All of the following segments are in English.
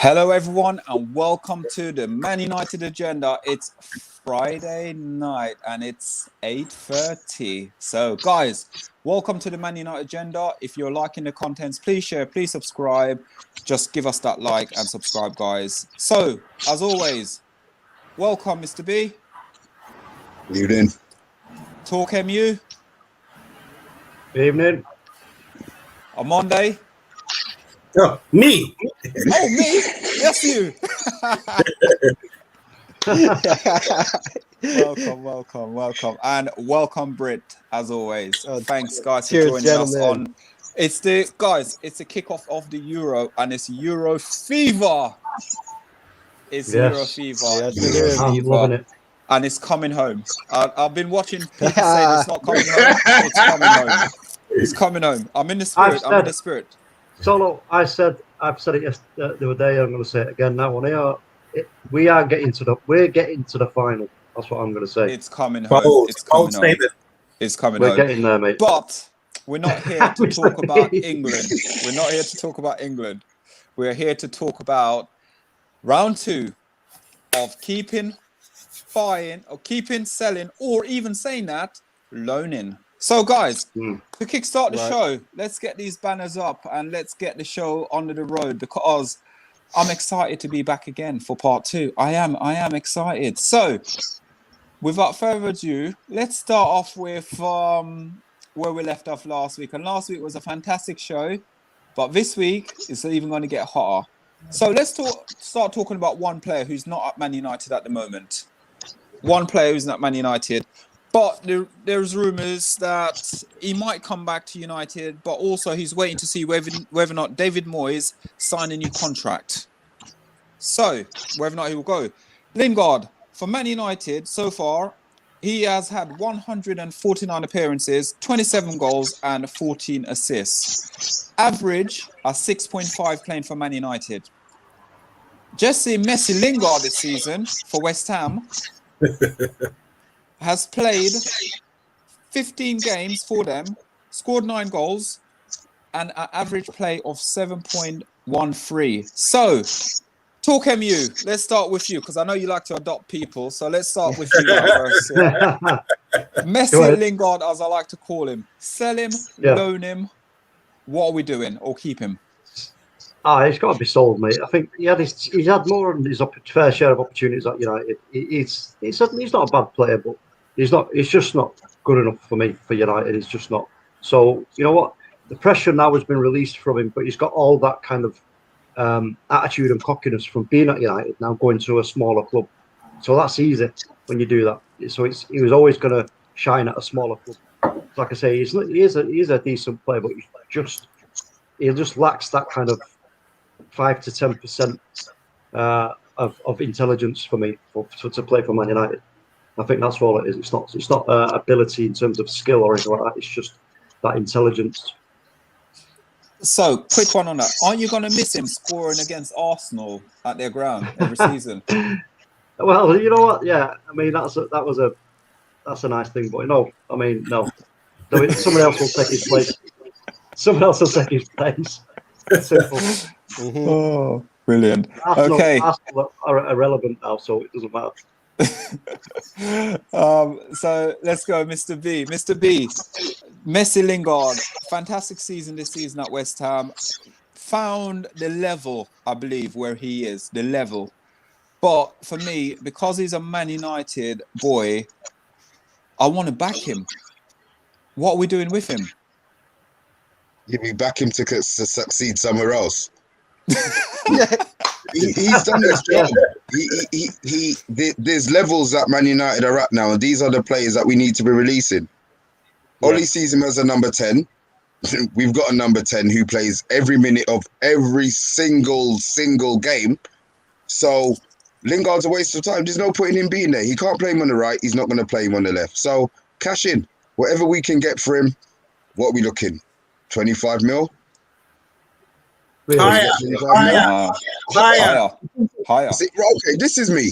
Hello, everyone, and welcome to the Man United Agenda. It's Friday night, and it's 8:30. So, guys, welcome to the Man United Agenda. If you're liking the contents, please share, please subscribe. Just give us that like and subscribe, guys. So, as always, welcome, Mr. B. Evening. Talk MU. Evening. On Monday. Oh, me. Oh, me? Yes, you. welcome. And welcome, Brit, as always. Thanks, guys, for joining us on. It's the kickoff of the Euro, and it's Euro fever. Euro fever. Yes, I'm loving it. And it's coming home. I've been watching people say it's not coming home. It's coming home. It's coming home. I'm in the spirit. Solo, I've said it the other day. I'm going to say it again now. We're getting to the final. That's what I'm going to say. It's coming home. It's coming home. It's coming home. We're getting there, mate. But we're not here to talk about England. We're not here to talk about England. We're here to talk about round 2 of keeping, buying, or keeping, selling, or even saying that, loaning. So, guys, to kickstart the show, let's get these banners up and let's get the show onto the road, because I'm excited to be back again for part 2. I am excited. So, without further ado, let's start off with where we left off last week. And last week was a fantastic show, but this week it's even going to get hotter. So, let's start talking about one player who's not at Man United at the moment. One player who's not at Man United. But there's rumours that he might come back to United, but also he's waiting to see whether or not David Moyes sign a new contract. So, whether or not he will go. Lingard, for Man United, so far, he has had 149 appearances, 27 goals and 14 assists. Average a 6.5 playing for Man United. Jesse Messi Lingard this season for West Ham has played 15 games for them, scored 9 goals, and an average play of 7.13. So, talk MU. Let's start with you, because I know you like to adopt people. So let's start with you first. Yeah. Messi Lingard, as I like to call him. Sell him, loan him. What are we doing? Or keep him? He's got to be sold, mate. I think he's had more than his fair share of opportunities at United. He's not a bad player, but he's just not good enough for me for United. He's just not. So you know what? The pressure now has been released from him, but he's got all that kind of attitude and cockiness from being at United now going to a smaller club. So that's easy when you do that. So he was always going to shine at a smaller club. Like I say, he is a decent player, but he just lacks that kind of 5 to 10% of intelligence for me to play for Man United. I think that's all it is. It's not ability in terms of skill or anything like that. It's just that intelligence. So, quick one on that. Aren't you going to miss him scoring against Arsenal at their ground every season? Well, you know what? Yeah, I mean that's a nice thing, but no. Someone else will take his place. Simple. Oh, brilliant. Arsenal are irrelevant now, so it doesn't matter. So let's go, Mr. B. Mr. B, Messi Lingard, fantastic season this season at West Ham. Found the level, I believe, where he is, the level. But for me, because he's a Man United boy, I want to back him. What are we doing with him? We back him to succeed somewhere else. He's done his job. There's levels that Man United are at now, and these are the players that we need to be releasing. Oli sees him as a number 10. We've got a number 10 who plays every minute of every single game. So Lingard's a waste of time. There's no point in him being there. He can't play him on the right. He's not going to play him on the left. So cash in. Whatever we can get for him. What are we looking? 25 mil? Higher. Okay, this is me.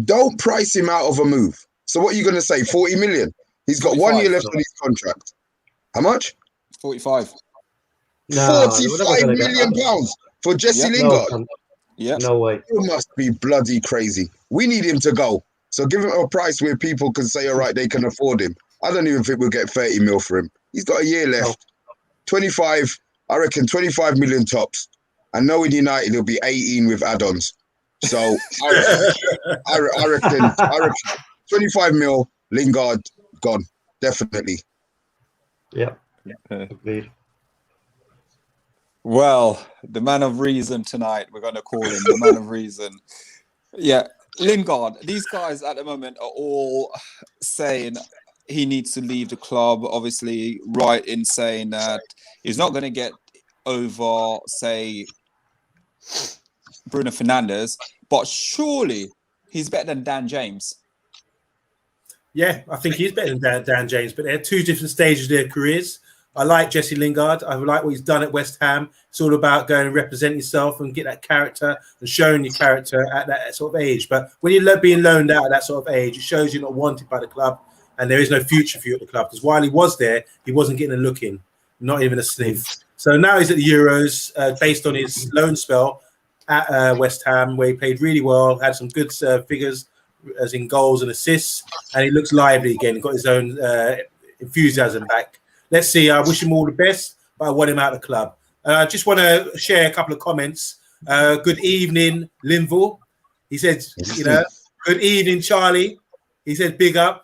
Don't price him out of a move. So what are you going to say? 40 million? He's got 1 year left on his contract. How much? 45. £45 million for Jesse Lingard. Yeah. No way. You must be bloody crazy. We need him to go. So give him a price where people can say, all right, they can afford him. I don't even think we'll get 30 mil for him. He's got a year left. 25, I reckon 25 million tops. I know in United it'll be 18 with add-ons. So I reckon 25 mil, Lingard gone. Definitely. Yeah. Agreed. Well, the man of reason tonight, we're going to call him the man of reason. Yeah, Lingard. These guys at the moment are all saying he needs to leave the club. Obviously, right in saying that he's not going to get over, say, Bruno Fernandes, but surely he's better than Dan James. Yeah, I think he's better than Dan James, but they're two different stages of their careers. I like Jesse Lingard. I like what he's done at West Ham. It's all about going and represent yourself and get that character and showing your character at that sort of age. But when you're being loaned out at that sort of age, it shows you're not wanted by the club and there is no future for you at the club. Because while he was there, he wasn't getting a look in, not even a sniff. So now he's at the Euros based on his loan spell at West Ham, where he played really well, had some good figures as in goals and assists, and he looks lively again, got his own enthusiasm back. Let's see. I wish him all the best, but I want him out of the club. I just want to share a couple of comments. Good evening, Linville. He said, good evening, Charlie. He said, big up.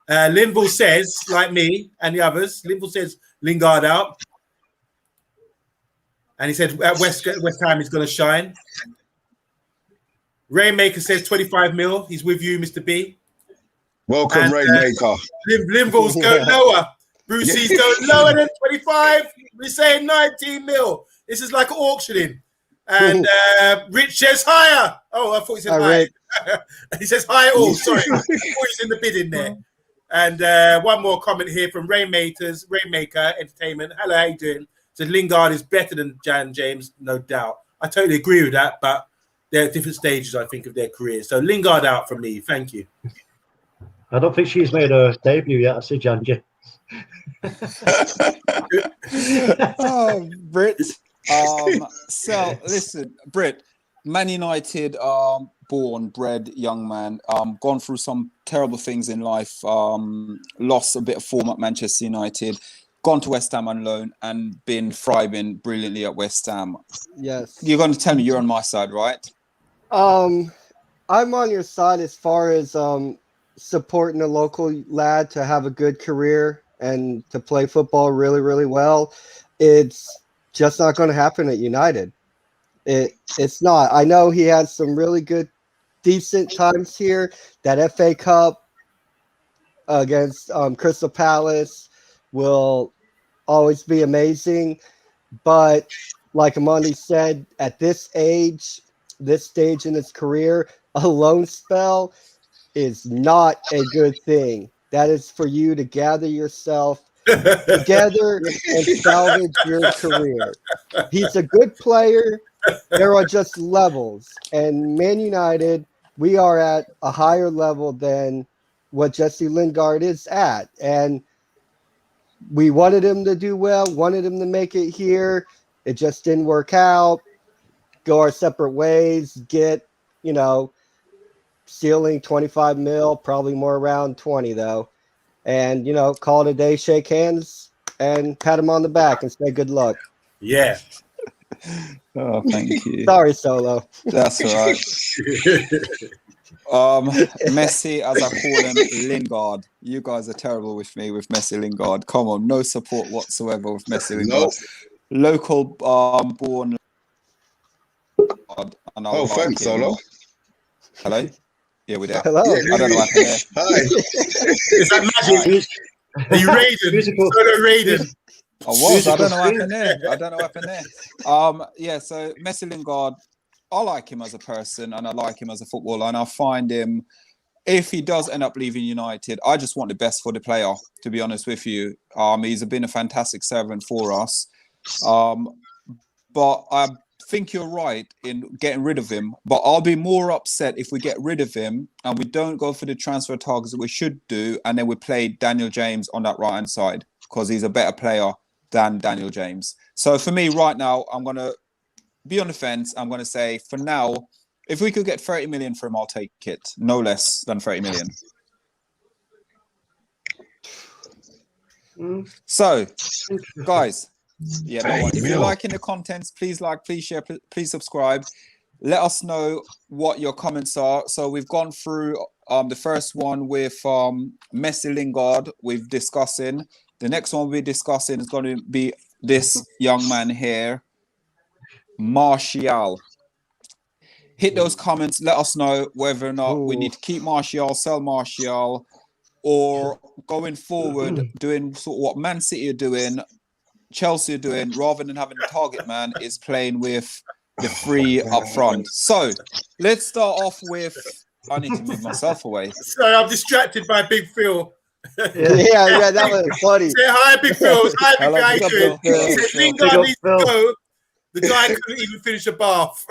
Linville says, like me and the others, Linville says, Lingard out. And he said, at West Ham, he's going to shine. Rainmaker says 25 mil. He's with you, Mr. B. Welcome, and, Rainmaker. Linville's going lower. Brucey's going lower than 25. We're saying 19 mil. This is like auctioning. And Rich says higher. Oh, I thought he said higher. He says higher. Oh, sorry. I thought he's in the bidding there. And one more comment here from Rainmaker Entertainment. Hello, how you doing? Said Lingard is better than Jan James, no doubt. I totally agree with that, but they're at different stages, I think, of their career. So Lingard out from me. Thank you. I don't think she's made her debut yet. I see Jan James. Oh, Brit. So listen, Brit, Man United, born, bred young man, gone through some terrible things in life, lost a bit of form at Manchester United, gone to West Ham on loan and been thriving brilliantly at West Ham. Yes. You're going to tell me you're on my side, right? I'm on your side as far as supporting a local lad to have a good career and to play football really, really well. It's just not going to happen at United. It's not. I know he had some really good, decent times here. That FA Cup against Crystal Palace will always be amazing. But like Amandi said, at this age, this stage in his career, a loan spell is not a good thing. That is for you to gather yourself together and salvage your career. He's a good player. There are just levels. And Man United, we are at a higher level than what Jesse Lingard is at. And we wanted him to do well, wanted him to make it here. It just didn't work out. Go our separate ways, get, ceiling 25 mil, probably more around 20 though. And, call it a day, shake hands, and pat him on the back and say good luck. Yeah. Oh, thank you. Sorry, Solo. That's all right. Messi, as I call him, Lingard. You guys are terrible with me with Messi Lingard. Come on, no support whatsoever with Messi Lingard. Local born. And oh, thanks, Solo. Hello? Yeah, we're there. Hello. Yeah, I don't know what happened there. Hi. Is that magic? Are you Raiden? Solo Raiden. I was. I don't know what happened there. Yeah, so Messi Lingard, I like him as a person and I like him as a footballer. And I find him, if he does end up leaving United, I just want the best for the player, to be honest with you. He's been a fantastic servant for us. But I think you're right in getting rid of him. But I'll be more upset if we get rid of him and we don't go for the transfer targets that we should do. And then we play Daniel James on that right-hand side because he's a better player than Daniel James. So for me right now, I'm going to be on the fence. I'm going to say for now, if we could get 30 million for him, I'll take it. No less than 30 million. So, guys, yeah, no one. If you're liking the contents, please like, please share, please subscribe. Let us know what your comments are. So we've gone through the first one with Messi Lingard. We've discussing. The next one we're discussing is going to be this young man here, Martial. Hit those comments. Let us know whether or not we need to keep Martial, sell Martial, or going forward, doing sort of what Man City are doing, Chelsea are doing, rather than having a target man, is playing with the three up front. So let's start off with. I need to move myself away. Sorry, I'm distracted by Big Phil. Yeah, that was funny. Say hi, Big Phil. Hi, Big Hello, Guy. Big Phil. He said Lingard needs to go. The guy couldn't even finish a bath.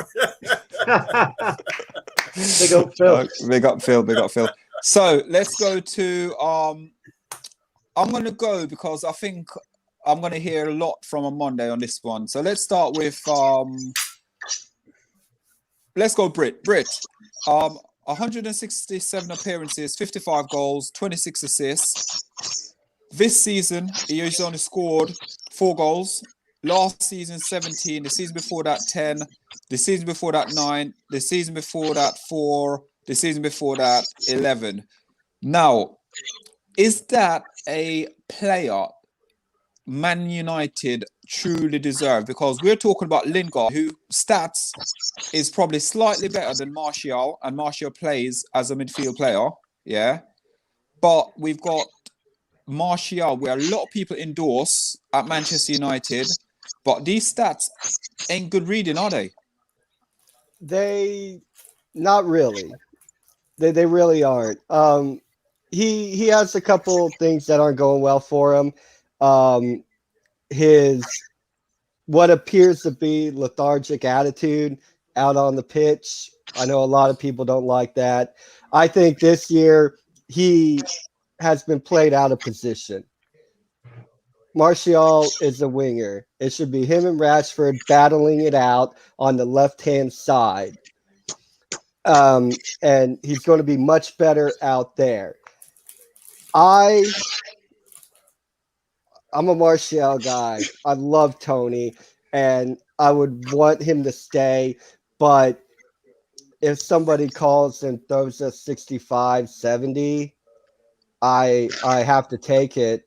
Big up, Phil. Big up, Phil. Big up, Phil. So let's go to. I'm going to go because I think I'm going to hear a lot from on Monday on this one. So let's start with. Let's go, Brit. 167 appearances, 55 goals, 26 assists. This season, he has only scored 4 goals. Last season, 17. The season before that, 10. The season before that, 9. The season before that, 4. The season before that, 11. Now, is that a player Man United truly deserve? Because we're talking about Lingard, who stats is probably slightly better than Martial, and Martial plays as a midfield player, yeah. But we've got Martial, where a lot of people endorse at Manchester United, but these stats ain't good reading, are they? They, not really. They really aren't. He has a couple things that aren't going well for him. His what appears to be lethargic attitude out on the pitch. I know a lot of people don't like that. I think this year he has been played out of position. Martial is a winger. It should be him and Rashford battling it out on the left-hand side. And he's going to be much better out there. I'm a Martial guy. I love Tony, and I would want him to stay. But if somebody calls and throws us 65, 70, I have to take it.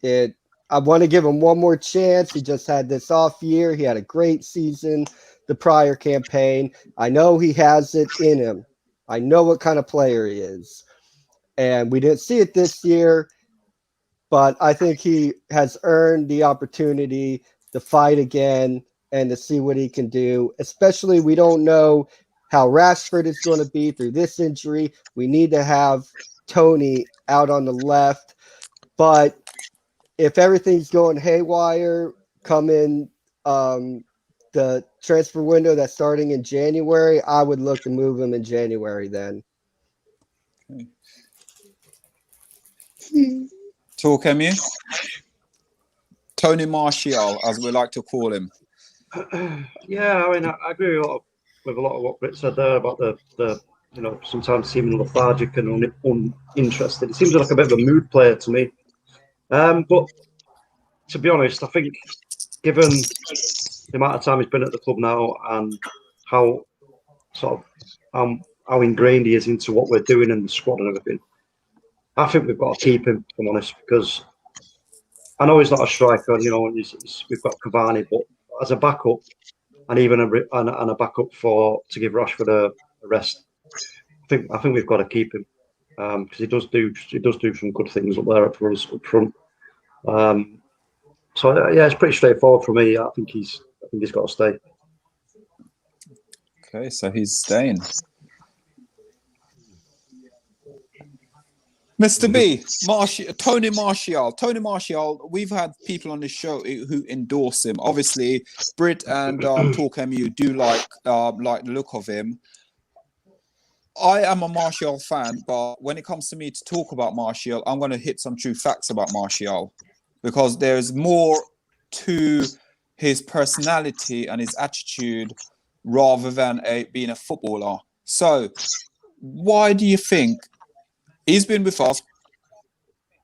I want to give him one more chance. He just had this off year. He had a great season the prior campaign. I know he has it in him. I know what kind of player he is. And we didn't see it this year, but I think he has earned the opportunity to fight again and to see what he can do. Especially, we don't know how Rashford is going to be through this injury. We need to have Tony out on the left. But if everything's going haywire, come in the transfer window that's starting in January, I would look to move him in January then. Talk, Emu. Tony Martial, as we like to call him. Yeah, I mean, I agree with a lot of what Britt said there about the sometimes seeming lethargic and uninterested. It seems like a bit of a mood player to me. But to be honest, I think given the amount of time he's been at the club now and how how ingrained he is into what we're doing in the squad and everything, I think we've got to keep him, if I'm honest, because I know he's not a striker, we've got Cavani, but as a backup and even a backup to give Rashford a rest, I think we've got to keep him because he does do some good things up there for us up front. So yeah, it's pretty straightforward for me. I think he's got to stay. Okay, so he's staying. Mr. B, Tony Martial. We've had people on this show who endorse him. Obviously, Brit and Talk MU do like the look of him. I am a Martial fan, but when it comes to me to talk about Martial, I'm going to hit some true facts about Martial because there's more to his personality and his attitude rather than being a footballer. So why do you think he's been with us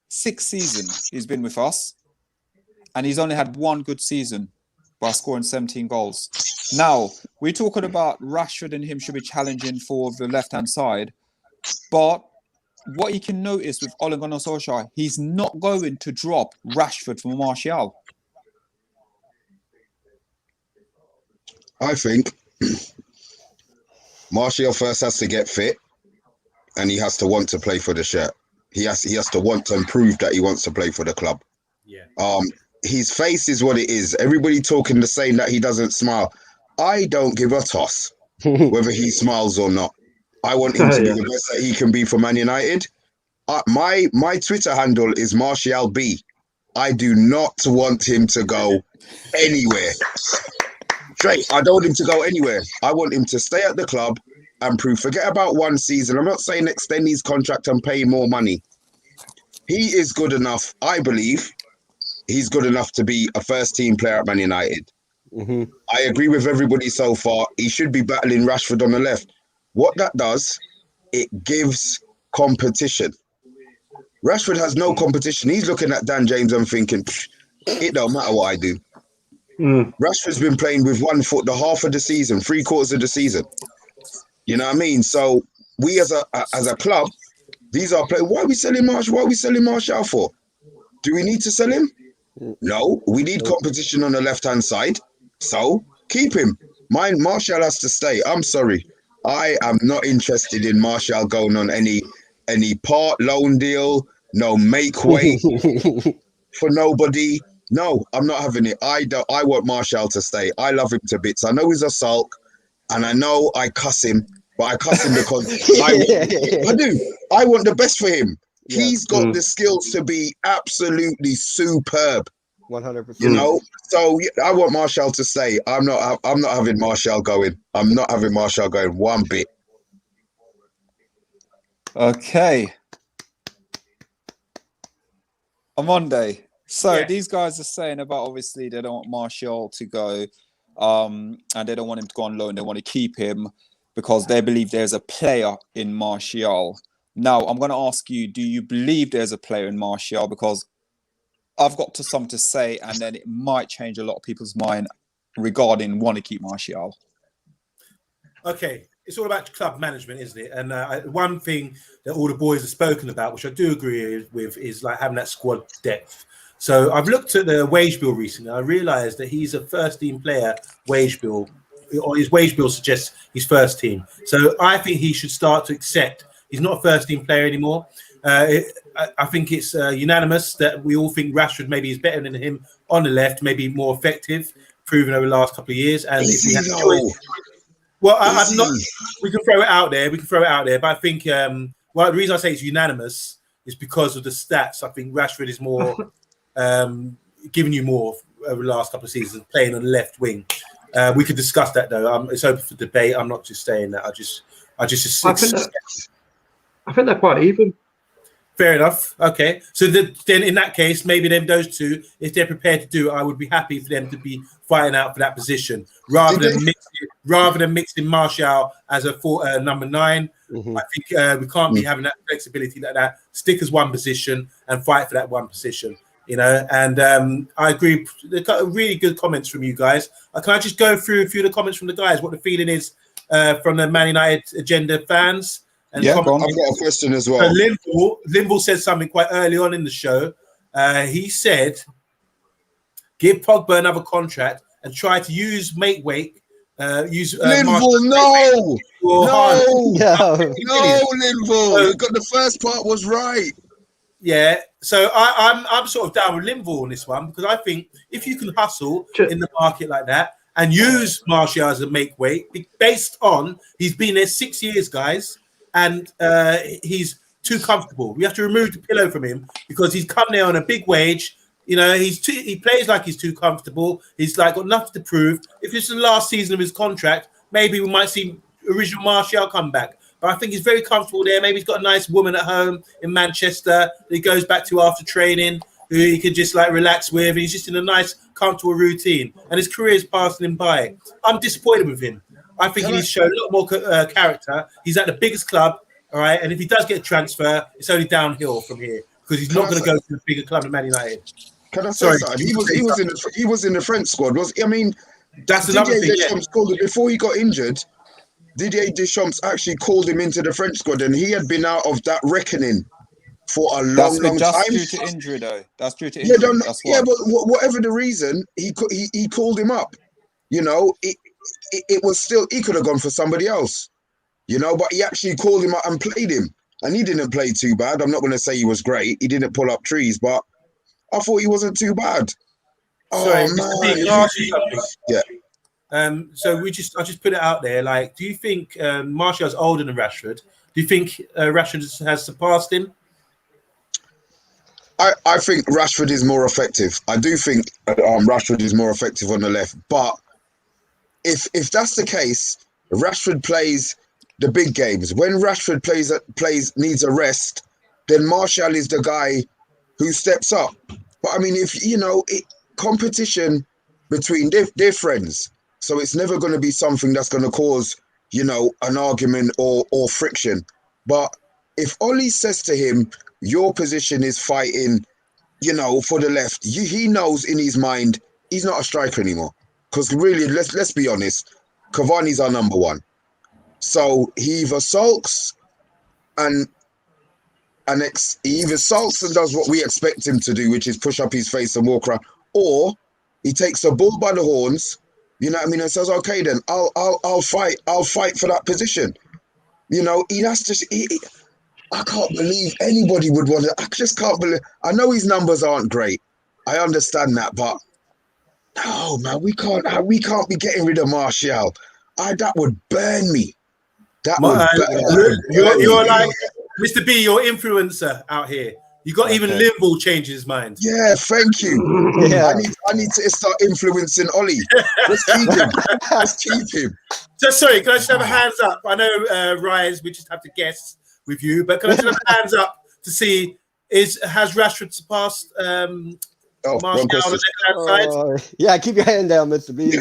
6 seasons? He's been with us, and he's only had one good season by scoring 17 goals. Now, we're talking about Rashford and him should be challenging for the left-hand side, but what you can notice with Ole Gunnar Solskjaer, he's not going to drop Rashford for Martial. I think Martial first has to get fit, and he has to want to play for the shirt. He has to want to prove that he wants to play for the club. Yeah. His face is what it is. Everybody talking the same that he doesn't smile. I don't give a toss whether he smiles or not. I want him to be the best that he can be for Man United. My Twitter handle is Martial B. I do not want him to go anywhere. Straight, I don't want him to go anywhere. I want him to stay at the club and prove. Forget about one season. I'm not saying extend his contract and pay more money. He is good enough, I believe. He's good enough to be a first-team player at Man United. Mm-hmm. I agree with everybody so far. He should be battling Rashford on the left. What that does, it gives competition. Rashford has no competition. He's looking at Dan James and thinking, it don't matter what I do. Rashford's been playing with 1 foot the half of the season, 3/4 of the season. You know what I mean? So we as a club, these are players. Why are we selling Martial? What are we selling Martial for? Do we need to sell him? No, we need competition on the left-hand side. So keep him. Martial has to stay. I'm sorry. I am not interested in Martial going on any part loan deal, no make way for nobody. No, I'm not having it. I want Martial to stay. I love him to bits. I know he's a sulk, and I know I cuss him, but I cuss him because I do. I want the best for him. Yeah. He's got the skills to be absolutely superb. 100%. You know, so I want Martial to stay. I'm not having Martial going. I'm not having Martial going one bit. Okay. On Monday. So these guys are saying about obviously they don't want Martial to go, and they don't want him to go on loan. They want to keep him because they believe there's a player in Martial. Now, I'm going to ask you, do you believe there's a player in Martial? Because I've got something to say, and then it might change a lot of people's mind regarding want to keep Martial. Okay, it's all about club management, isn't it? And one thing that all the boys have spoken about, which I do agree with, is like having that squad depth. So I've looked at the wage bill recently. I realised that he's a first-team player wage bill, or his wage bill suggests he's first team. So I think he should start to accept he's not a first-team player anymore. I think it's unanimous that we all think Rashford maybe is better than him on the left, maybe more effective, proven over the last couple of years. And if he has choice, well, I'm not. We can throw it out there. But I think the reason I say it's unanimous is because of the stats. I think Rashford is more giving you more over the last couple of seasons, playing on the left wing. We could discuss that though. It's open for debate. I'm not just saying that. I think they're quite even. Fair enough. Okay. So then in that case, maybe those two, if they're prepared to do it, I would be happy for them to be fighting out for that position rather than mixing Martial as a number 9. Mm-hmm. I think we can't be having that flexibility like that. Stick as one position and fight for that one position. You know, and I agree. They've got really good comments from you guys. Can I just go through a few of the comments from the guys? What the feeling is from the Man United agenda fans? And I've got a question as well. Linville said something quite early on in the show. He said, give Pogba another contract and try to use make weight. Linville, no, Linville. The first part was right. Yeah, so I'm sort of down with Linville on this one because I think if you can hustle in the market like that and use Martial as a make weight, based on he's been there 6 years, guys. And he's too comfortable. We have to remove the pillow from him because he's come there on a big wage. You know, he plays like he's too comfortable. He's like got nothing to prove. If it's the last season of his contract, maybe we might see original Martial come back. But I think he's very comfortable there. Maybe he's got a nice woman at home in Manchester that he goes back to after training, who he can just like relax with. And he's just in a nice, come to a routine, and his career is passing him by. I'm disappointed with him. I think he needs to show a lot more character. He's at the biggest club, all right, and if he does get a transfer, it's only downhill from here because he's not going to go to a bigger club than Man United. Can I say something? He was in the French squad. That's another Didier thing. Deschamps called him before he got injured. Didier Deschamps actually called him into the French squad, and he had been out of that reckoning for a long time. That's due to injury, though. That's due to injury. But whatever the reason, he called him up. You know, it was still, he could have gone for somebody else. You know, but he actually called him up and played him, and he didn't play too bad. I'm not going to say he was great. He didn't pull up trees, but I thought he wasn't too bad. Sorry, man. Yeah. So I just put it out there. Like, do you think Martial's older than Rashford? Do you think Rashford has surpassed him? I think Rashford is more effective. I do think Rashford is more effective on the left. But if that's the case, Rashford plays the big games. When Rashford needs a rest, then Martial is the guy who steps up. But I mean, if you know, competition between they're friends, so it's never going to be something that's going to cause, you know, an argument or friction. But if Oli says to him, your position is fighting, you know, for the left, he knows in his mind he's not a striker anymore. Because really, let's be honest, Cavani's our number one. So he either sulks and he either sulks and does what we expect him to do, which is push up his face and walk around, or he takes the bull by the horns, you know what I mean, and says, okay, then I'll fight for that position. You know, I can't believe anybody would want to. I just can't believe. I know his numbers aren't great. I understand that, but no, man, we can't be getting rid of Martial. That would burn me. You're like Mr. B, you're influencer out here. You got even Liverpool change his mind. Yeah, thank you. Yeah. I need to start influencing Oli. Let's keep him. So sorry, can I just have a hands up? I know Ryan, we just have to guess with you, but can I just have a hands up to see has Rashford surpassed Martial on the left-hand side? Yeah, keep your hand down, Mr. B.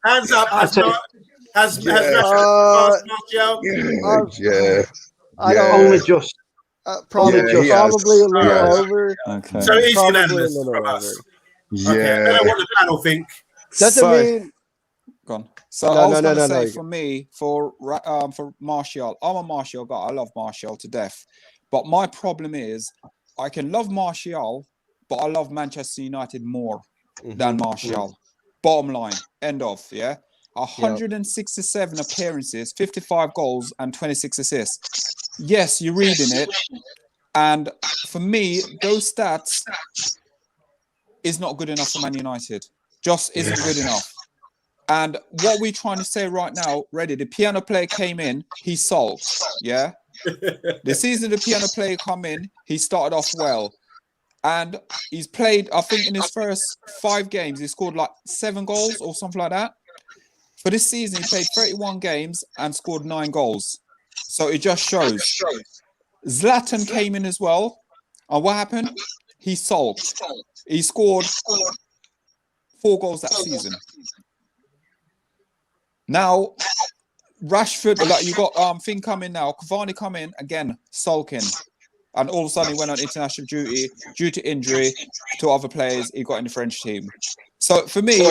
Hands up. Has Rashford surpassed Martial? Yeah. I don't Only just. probably a little over. Okay. So he's Probably unanimous a little from over. us. Yeah. Okay. I don't know what the panel think. Doesn't mean. Go on. So I was going to say, for me, for Martial, I'm a Martial guy. I love Martial to death. But my problem is, I can love Martial, but I love Manchester United more than Martial. Bottom line, end of, yeah? 167 appearances, 55 goals, and 26 assists. Yes, you're reading it. And for me, those stats is not good enough for Man United. Just isn't good enough. And what we're trying to say right now, Reddy, the piano player came in, he sulked, yeah? The season the piano player come in, he started off well. And he's played, I think in his first 5 games, he scored like 7 goals or something like that. For this season, he played 31 games and scored 9 goals. So it just shows. Zlatan came in as well. And what happened? He sulked. He scored 4 goals that season. Now, Rashford, like you got thing coming now. Cavani come in, again, sulking. And all of a sudden he went on international duty due to injury to other players he got in the French team. So for me,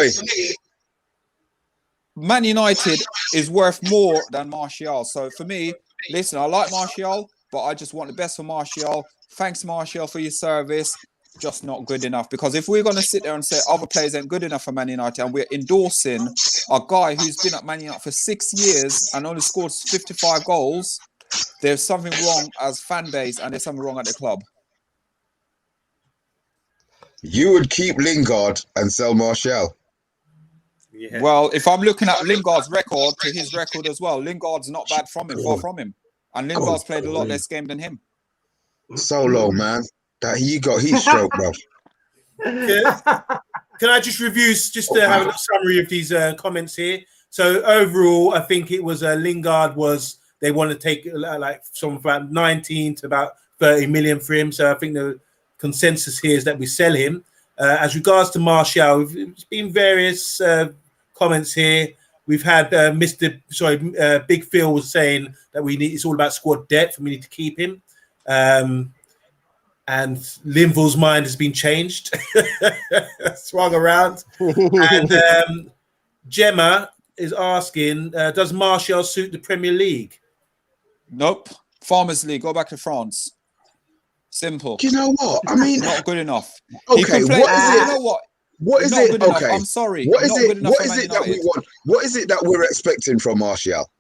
Man United is worth more than Martial. So for me, listen, I like Martial, but I just want the best for Martial. Thanks, Martial, for your service. Just not good enough. Because if we're going to sit there and say other players ain't good enough for Man United and we're endorsing a guy who's been at Man United for 6 years and only scored 55 goals, there's something wrong as fan base and there's something wrong at the club. You would keep Lingard and sell Martial. Yeah. Well, if I'm looking at Lingard's record to his record as well, Lingard's not bad from him, far from him. And Lingard's played a lot less game than him. So low, man. That he got heat stroke, bro. Can I just review, just to have a summary of these comments here? So overall, I think it was Lingard they want to take like from about 19 to about 30 million for him. So I think the consensus here is that we sell him. As regards to Martial, there's been various comments here. We've had Big Phil was saying that it's all about squad depth and we need to keep him. And Linville's mind has been changed, swung around. And Gemma is asking, does Martial suit the Premier League? Nope. Farmers League. Go back to France. Simple. Do you know what? I mean, not good enough. Okay, what is it? You know what? What is it? Okay, I'm sorry. What is it? What is it that we want? What is it that we're expecting from Martial?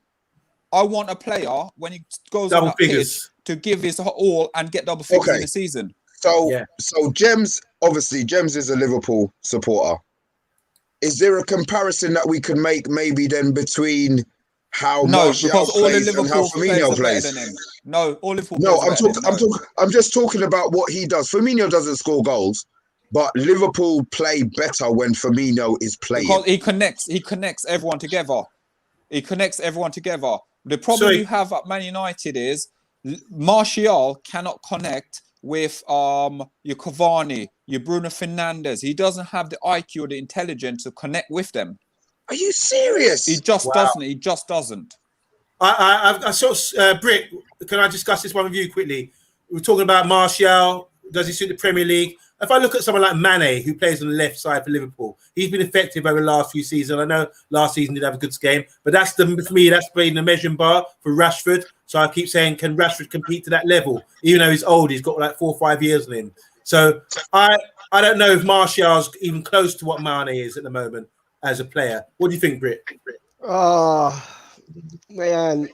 I want a player when he goes double on that figures pitch to give his all and get double figures in the season. So Gems, obviously, Gems is a Liverpool supporter. Is there a comparison that we could make maybe then between how Martial plays and how Firmino plays? No, all Liverpool. No, I'm just talking about what he does. Firmino doesn't score goals, but Liverpool play better when Firmino is playing. Because he connects everyone together. The problem you have at Man United is Martial cannot connect with your Cavani, your Bruno Fernandes. He doesn't have the IQ or the intelligence to connect with them. Are you serious? He just doesn't. He just doesn't. I saw Britt. Can I discuss this one with you quickly? We're talking about Martial. Does he suit the Premier League? If I look at someone like Mane, who plays on the left side for Liverpool, he's been effective over the last few seasons. I know last season did have a good game, but for me, that's been the measuring bar for Rashford. So I keep saying, can Rashford compete to that level? Even though he's old, he's got like 4 or 5 years on him. So I don't know if Martial's even close to what Mane is at the moment as a player. What do you think, Britt? Man,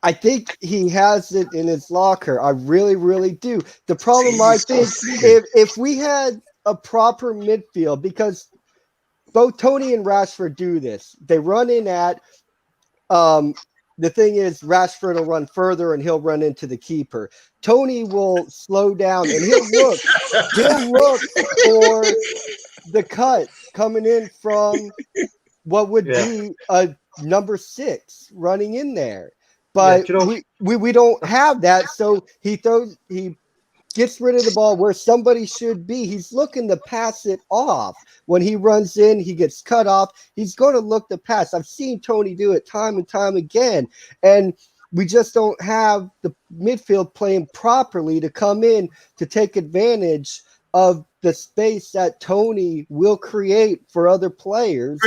I think he has it in his locker. I really, really do. The problem, I think, if we had a proper midfield, because both Tony and Rashford do this. They run in at the thing is Rashford will run further and he'll run into the keeper. Tony will slow down and he'll look for the cut coming in from what would be a number 6 running in there. But we don't have that, so he gets rid of the ball where somebody should be. He's looking to pass it off. When he runs in, he gets cut off. He's going to look to pass. I've seen Tony do it time and time again, and we just don't have the midfield playing properly to come in to take advantage of the space that Tony will create for other players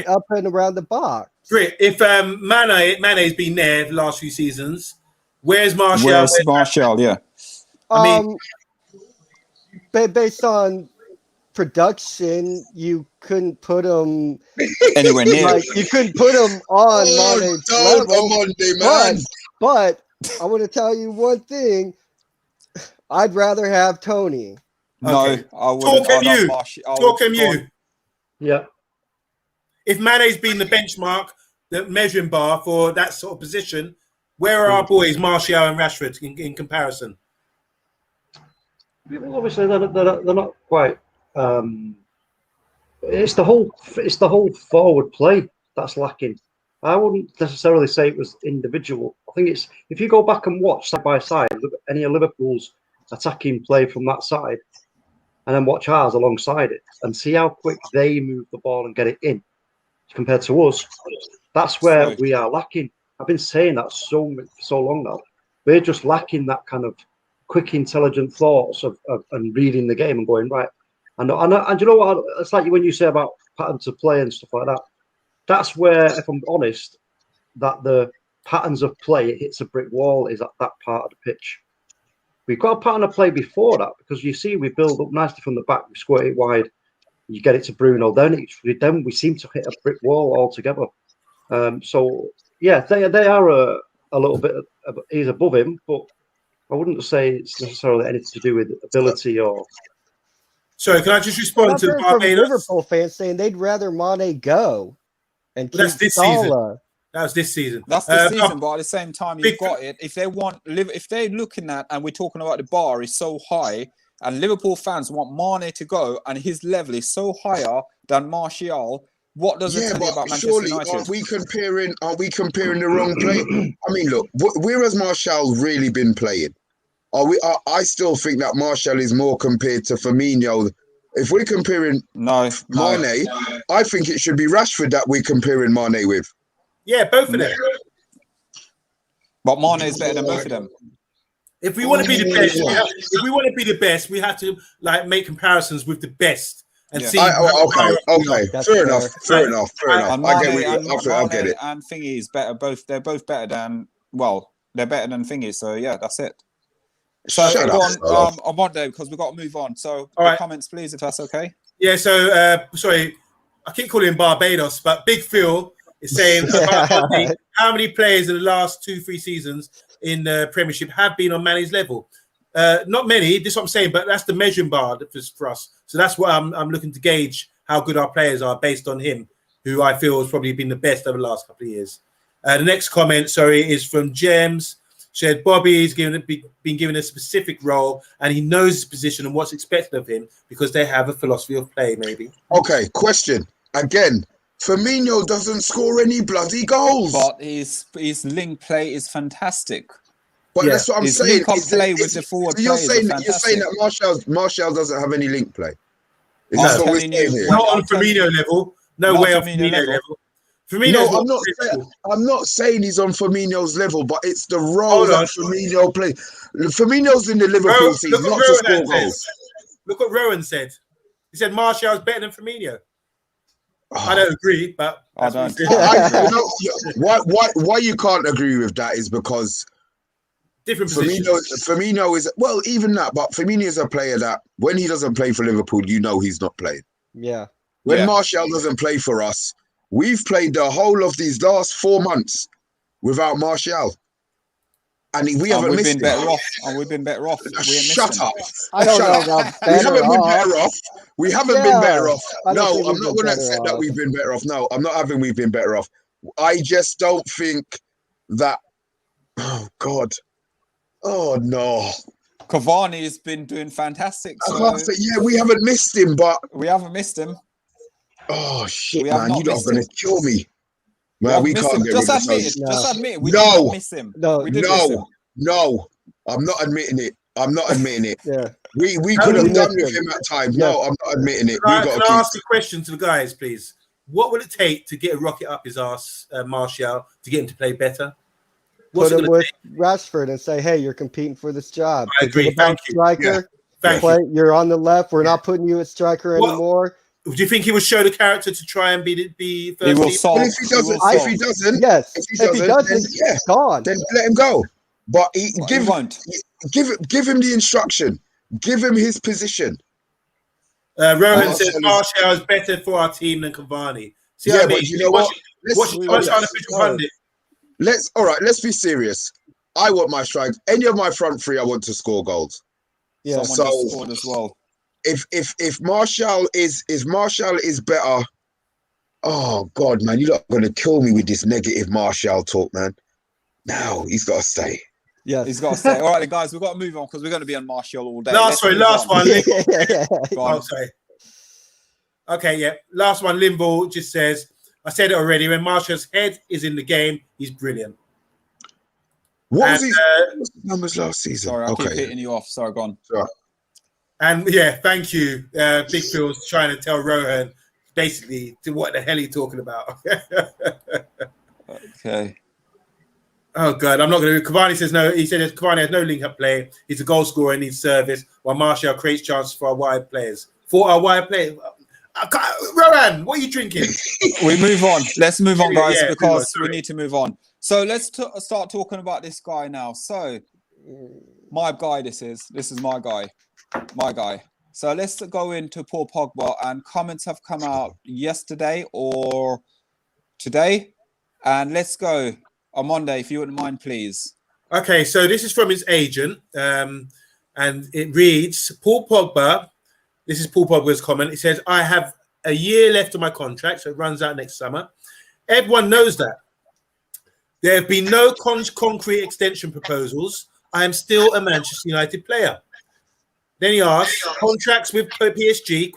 up and around the box. Great. If Mane's been there the last few seasons, where's Martial? Where's Martial? Yeah. I mean, based on production, you couldn't put him anywhere near. You couldn't put him on Mane's level. But I want to tell you one thing: I'd rather have Tony. No, I wouldn't. Talk him you. Yeah. If Mane's been the benchmark, the measuring bar for that sort of position, where are our boys, Martial and Rashford, in comparison? Obviously, they're not quite. It's the whole forward play that's lacking. I wouldn't necessarily say it was individual. I think it's, if you go back and watch side by side, look at any of Liverpool's attacking play from that side, and then watch ours alongside it, and see how quick they move the ball and get it in compared to us. That's where we are lacking. I've been saying that so long now. We're just lacking that kind of quick, intelligent thoughts of and reading the game and going right. And you know what? It's like when you say about patterns of play and stuff like that. That's where, if I'm honest, that the patterns of play, it hits a brick wall, is at that part of the pitch. We've got a pattern of play before that, because you see we build up nicely from the back, we squirt it wide, you get it to Bruno, then we seem to hit a brick wall altogether. So yeah, they are a little bit. He's above him, but I wouldn't say it's necessarily anything to do with ability or. Sorry, can I just respond to Barbados? Liverpool fans saying they'd rather Mane go and keep that's this season. That was this season. That's this season, but at the same time, you've got it. If they're looking at, and we're talking about the bar is so high, and Liverpool fans want Mane to go, and his level is so higher than Martial. What does it tell you about Manchester United? Are we comparing the wrong play? I mean, look, where has Martial really been playing? I still think that Martial is more compared to Firmino. If we're comparing No. Mane, I think it should be Rashford that we're comparing Mane with. Yeah, both of them. But Mane is better than both of them. If we want to be the best, we have to like make comparisons with the best and see. Okay. Fair enough. And I get Mane, I get it. And Thingy is better. They're both better than. Well, they're better than Thingy. So yeah, that's it. So Shut go up, on Monday because we've got to move on. So comments, please, if that's okay. Yeah. So sorry, I keep calling him Barbados, but Big Phil is saying about how many players in the last 2-3 seasons in the Premiership have been on Mane's level. Not many. This is what I'm saying, but that's the measuring bar for us. So that's what I'm looking to gauge how good our players are based on him, who I feel has probably been the best over the last couple of years. The next comment, is from James. Said Bobby's been given a specific role and he knows his position and what's expected of him because they have a philosophy of play, maybe. Okay, question. Again, Firmino doesn't score any bloody goals. But his link play is fantastic. But that's what I'm saying. Link-up play with the forward you're saying fantastic. that Martial doesn't have any link play. Is I'm that what we're telling saying you, here? Not on Firmino level. No way on Firmino level. No, I'm not saying he's on Firmino's level, but it's the role that Firmino plays. Firmino's in the Liverpool season, not to score goals. Look what Rowan said. He said Martial's better than Firmino. I don't agree, but I don't. Why you can't agree with that is because different positions. Firmino is even that, but Firmino is a player that when he doesn't play for Liverpool, you know he's not playing. Yeah. When Martial doesn't play for us, we've played the whole of these last 4 months without Martial. And we haven't missed him. We've been better off. Shut up. I don't know about We haven't been better off. No, I'm not going to accept that we've been better off. No, I'm not having we've been better off. I just don't think that... Oh, God. Oh, no. Cavani has been doing fantastic. We haven't missed him, but... We haven't missed him. Oh, shit, man. You're not going to kill me. Man, we can't get Just admit it. Just admit it. We did not miss him. No. I'm not admitting it. Yeah. We could have done with him at times. Yeah. No, I'm not admitting it. Can I ask a question to the guys, please? What will it take to get a rocket up his ass, Martial, to get him to play better? Put him with Rashford and say, hey, you're competing for this job. I agree. Thank you. Striker, you're on the left. We're not putting you at striker anymore. Do you think he will show the character to try and be first? He will solve. If he doesn't, then gone. Then let him go. But give him the instruction. Give him his position. Rohan says Martial is better for our team than Cavani. See what I mean? But you know what? Let's be serious. I want my strike. Any of my front three, I want to score goals. Yeah, someone just scored as well. If Martial is better, oh God, man, you're not gonna kill me with this negative Martial talk, man. No, he's got to stay. Yeah, he's got to stay. All right, guys, we've got to move on because we're going to be on Martial all day. Last one. Oh, sorry. Okay, yeah. Last one. Limbo just says, I said it already. When Martial's head is in the game, he's brilliant. What was his numbers last season? Sorry, I keep hitting you off. Sorry, go on. Sorry. And thank you. Big Phil's trying to tell Rohan basically to what the hell are you talking about. Okay. Oh God, I'm not going to. Cavani says no. He said Cavani has no link-up play. He's a goal scorer and needs service, while Martial creates chances for our wide players. Rohan, what are you drinking? We move on. Let's move on, guys, because we need to move on. So let's start talking about this guy now. So my guy, this is my guy. My guy. So let's go into Paul Pogba, and comments have come out yesterday or today. And let's go on Monday, if you wouldn't mind, please. Okay, so this is from his agent, and it reads, Paul Pogba, this is Paul Pogba's comment. He says, I have a year left of my contract, so it runs out next summer. Everyone knows that. There have been no concrete extension proposals. I am still a Manchester United player. Then he asks, contracts with PSG, ?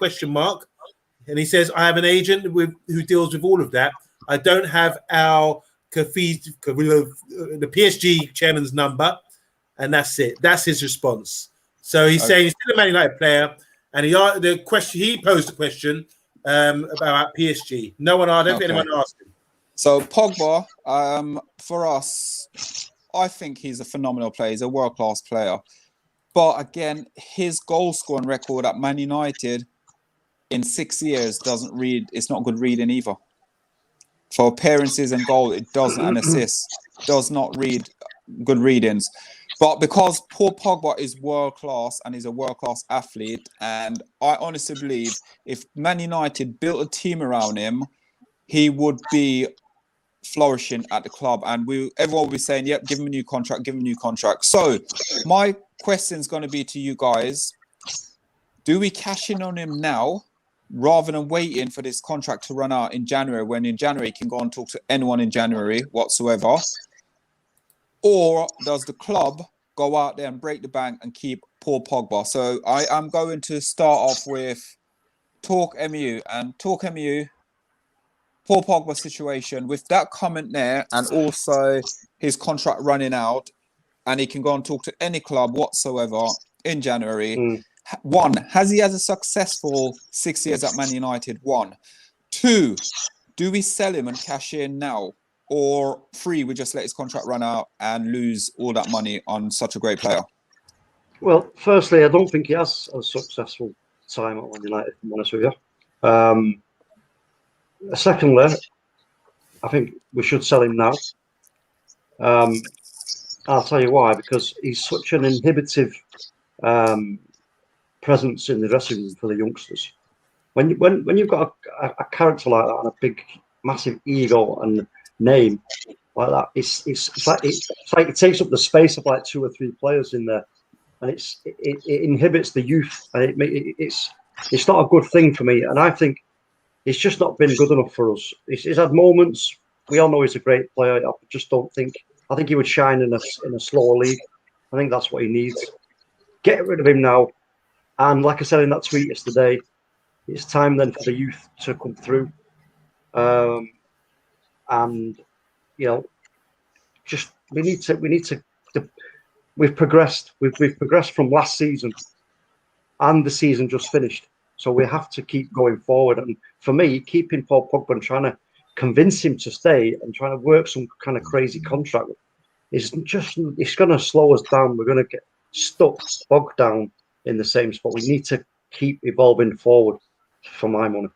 And he says, I have an agent who deals with all of that. I don't have the PSG chairman's number. and that's it. That's his response. So he's saying he's still a Man United player, and he posed a question about PSG. I don't think anyone asked him. So Pogba, for us, I think he's a phenomenal player. He's a world-class player. But again, his goal-scoring record at Man United in 6 years it's not good reading either. For appearances and goal, it doesn't, and assists, does not read good readings. But because Paul Pogba is world-class and he's a world-class athlete, and I honestly believe if Man United built a team around him, he would be flourishing at the club, and everyone will be saying, yep, give him a new contract. So my question is going to be to you guys, do we cash in on him now rather than waiting for this contract to run out in January, when in January he can go and talk to anyone in January whatsoever? Or does the club go out there and break the bank and keep Paul Pogba? So I am going to start off with Talk MU, and Talk MU, Paul Pogba situation, with that comment there, and also his contract running out, and he can go and talk to any club whatsoever in January. One, has he had a successful 6 years at Man United? One. Two, do we sell him and cash in now? Or three, we just let his contract run out and lose all that money on such a great player? Well, firstly, I don't think he has a successful time at Man United, if I'm honest with you. Secondly, I think we should sell him now. I'll tell you why, because he's such an inhibitive presence in the dressing room for the youngsters. When you've got a character like that and a big, massive ego and name like that, it's like it takes up the space of like 2 or 3 players in there, and it inhibits the youth, and it's not a good thing for me. And I think it's just not been good enough for us. He's had moments. We all know he's a great player. I just don't think. I think he would shine in a slower league. I think that's what he needs. Get rid of him now. And like I said in that tweet yesterday, it's time then for the youth to come through. And just we need to. We've progressed. We've progressed from last season, and the season just finished. So we have to keep going forward. And for me, keeping Paul Pogba and trying to convince him to stay and trying to work some kind of crazy contract it's going to slow us down. We're going to get stuck, bogged down in the same spot. We need to keep evolving forward, for my money.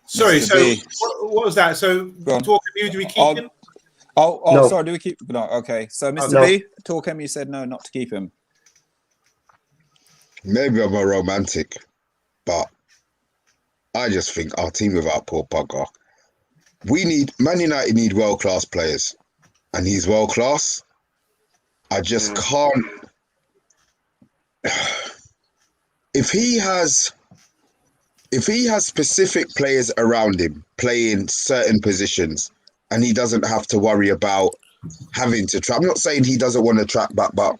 Sorry, so what was that? So Talk MU, do we keep him? No. Sorry, do we keep? No, okay. So Mr. B, Talk MU said no, not to keep him. Maybe I'm a romantic, but I just think our team without Paul Pogba, Man United need world-class players, and he's world-class. I just can't. If he has specific players around him playing certain positions, and he doesn't have to worry about having to track. I'm not saying he doesn't want to track back, but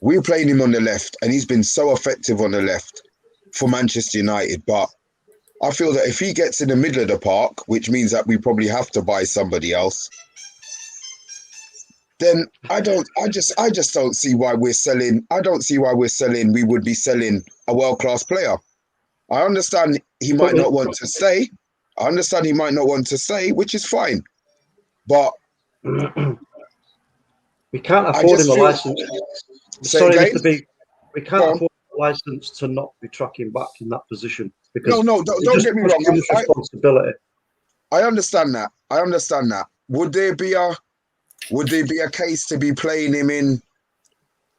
we're playing him on the left, and he's been so effective on the left for Manchester United. But I feel that if he gets in the middle of the park, which means that we probably have to buy somebody else, then I just don't see why we're selling. I don't see why we're selling. We would be selling a world-class player. I understand he might not want to stay. Which is fine. But we can't afford him a license. Sorry, Mr. B. We can't afford a license to not be tracking back in that position. Because don't get me wrong. Responsibility. I understand that. Would there be a case to be playing him in?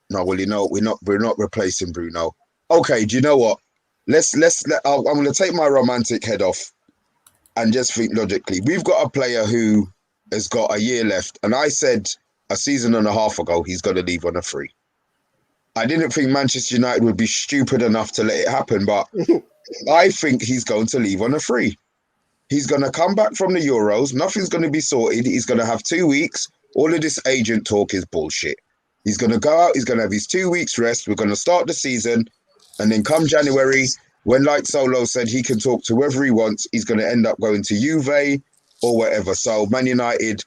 No, well, we're not replacing Bruno. Okay, do you know what? I'm going to take my romantic head off and just think logically. We've got a player who has got a year left, and I said a season and a half ago he's going to leave on a free. I didn't think Manchester United would be stupid enough to let it happen, but I think he's going to leave on a free. He's going to come back from the Euros. Nothing's going to be sorted. He's going to have 2 weeks. All of this agent talk is bullshit. He's going to go out. He's going to have his 2 weeks rest. We're going to start the season. And then come January, when, like Solo said, he can talk to whoever he wants, he's going to end up going to Juve or whatever. So Man United,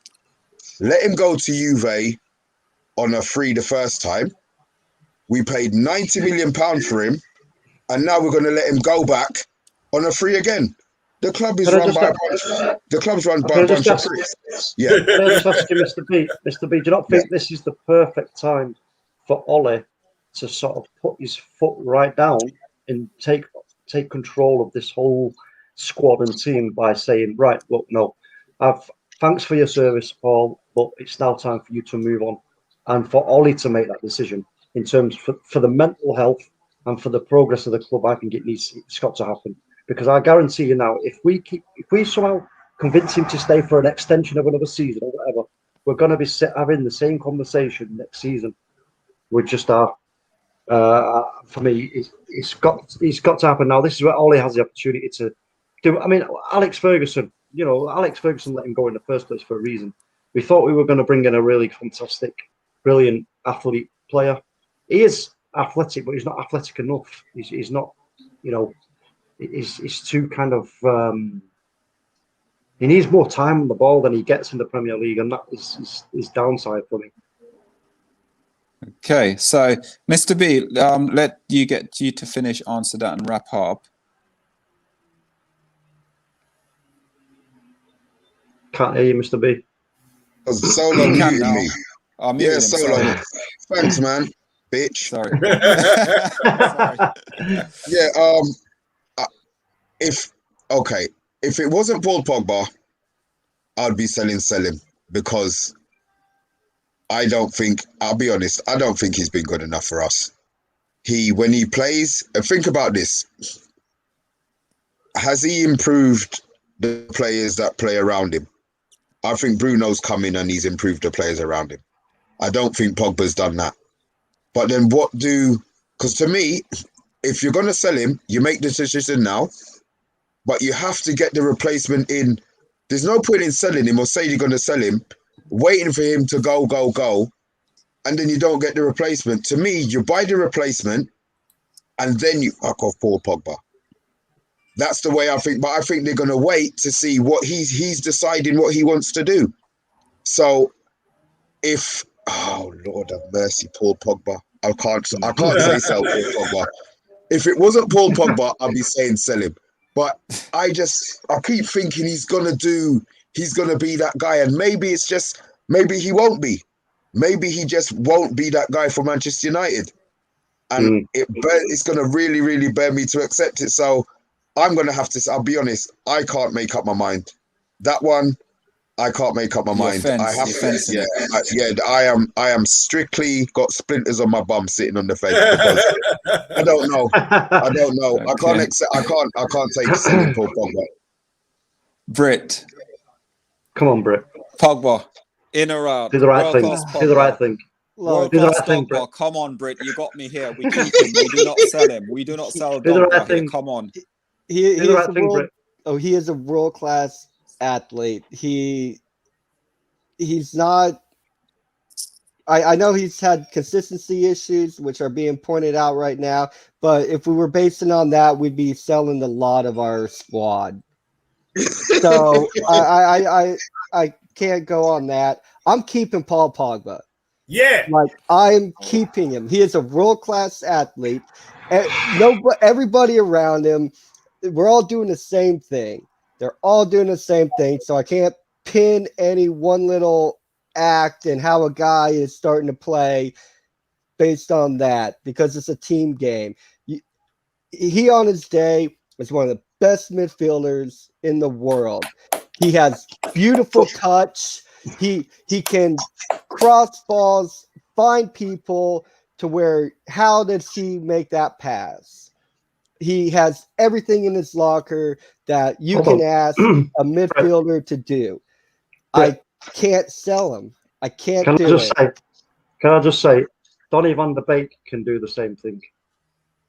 let him go to Juve on a free the first time. We paid £90 million for him, and now we're going to let him go back on a free again. The club is run by a bunch of pricks. Yeah. Can I just ask you, Mr. B? Mr. B, do you not think this is the perfect time for Ollie to sort of put his foot right down and take control of this whole squad and team by saying, right, look, no, thanks for your service, Paul, but it's now time for you to move on, and for Ollie to make that decision in terms for the mental health and for the progress of the club. I think it's got to happen, because I guarantee you now, if we somehow convince him to stay for an extension of another season or whatever, we're going to be having the same conversation next season. We just are. For me, it's got to happen now. This is where Ollie has the opportunity to do. I mean, Alex Ferguson let him go in the first place for a reason. We thought we were going to bring in a really fantastic, brilliant athlete player. He is athletic, but he's not athletic enough. He's not, he's too kind of. He needs more time on the ball than he gets in the Premier League, and that is his downside for me. Okay, so Mr. B, let you to finish, answer that, and wrap up. Can't hear you, Mr. B. Solo muted me. Yeah, Solo. Thanks, man. Bitch. Sorry. Yeah. If it wasn't Paul Pogba, I'd be selling because I'll be honest, I don't think he's been good enough for us. When he plays, think about this. Has he improved the players that play around him? I think Bruno's come in and he's improved the players around him. I don't think Pogba's done that. But then because to me, if you're going to sell him, you make the decision now, but you have to get the replacement in. There's no point in selling him or saying you're going to sell him, waiting for him to go, and then you don't get the replacement. To me, you buy the replacement and then you fuck off Paul Pogba. That's the way I think, but I think they're going to wait to see what he's deciding what he wants to do. So oh Lord have mercy, Paul Pogba. I can't say sell Paul Pogba. If it wasn't Paul Pogba, I'd be saying sell him. But I keep thinking he's going to be that guy, and maybe he won't be. Maybe he just won't be that guy for Manchester United. And it's going to really, really bear me to accept it. So I'm going to have to, I'll be honest, I can't make up my mind. That one, I can't make up my mind. I am strictly got splinters on my bum sitting on the fence because I don't know. Okay. I can't take selling Paul Pogba. Brit. Come on, Brit. Pogba. In or out. Do the right thing. Do the right thing. Do the right thing, Brit. Come on, Brit. You got me here. We keep him. We do not sell him. We do not sell Pogba here. Come on. He is a world-class athlete. He's not. I know he's had consistency issues, which are being pointed out right now. But if we were basing on that, we'd be selling a lot of our squad. So I can't go on that. I'm keeping Paul Pogba. Yeah, I'm keeping him. He is a world-class athlete. Everybody around him, we're all doing the same thing. They're all doing the same thing. So I can't pin any one little act and how a guy is starting to play based on that, because it's a team game. He on his day is one of the best midfielders in the world. He has beautiful touch. He can cross balls, find people to where, how does he make that pass? He has everything in his locker that you can ask a midfielder to do. I can't sell him. I can't do it. Can I just say, Donny van der Beek can do the same thing.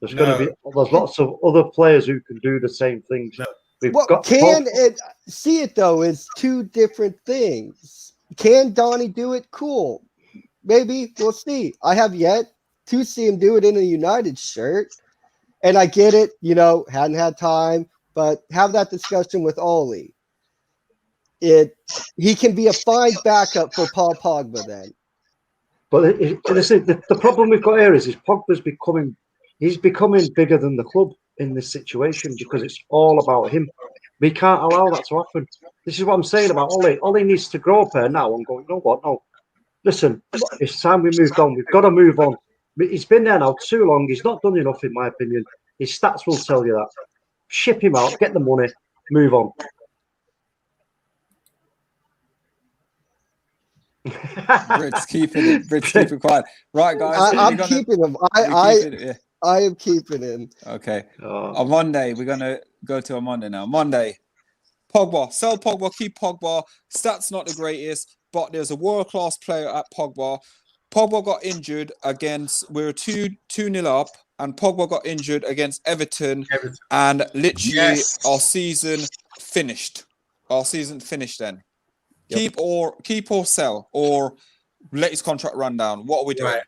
There's lots of other players who can do the same things. No. See it though is two different things. Can Donny do it? Cool. Maybe we'll see. I have yet to see him do it in a United shirt. And I get it, hadn't had time, but have that discussion with Oli. He can be a fine backup for Paul Pogba then. But the problem we've got here is Pogba's he's becoming bigger than the club in this situation because it's all about him. We can't allow that to happen. This is what I'm saying about Ollie. Ollie needs to grow up here now and go, you know what? No, listen, it's time we moved on. We've got to move on. He's been there now too long. He's not done enough, in my opinion. His stats will tell you that. Ship him out, get the money, move on. Brit's keeping it quiet. Right, guys. I'm keeping him. I am keeping him. Okay. On Monday, we're going to go to a Monday now. Monday, Pogba. Sell Pogba, keep Pogba. Stats not the greatest, but there's a world-class player at Pogba. Pogba got injured against, we were 2-0 up, and Pogba got injured against Everton. And literally our season finished. Our season finished then. Yep. Keep or sell, or let his contract run down. What are we doing? Right.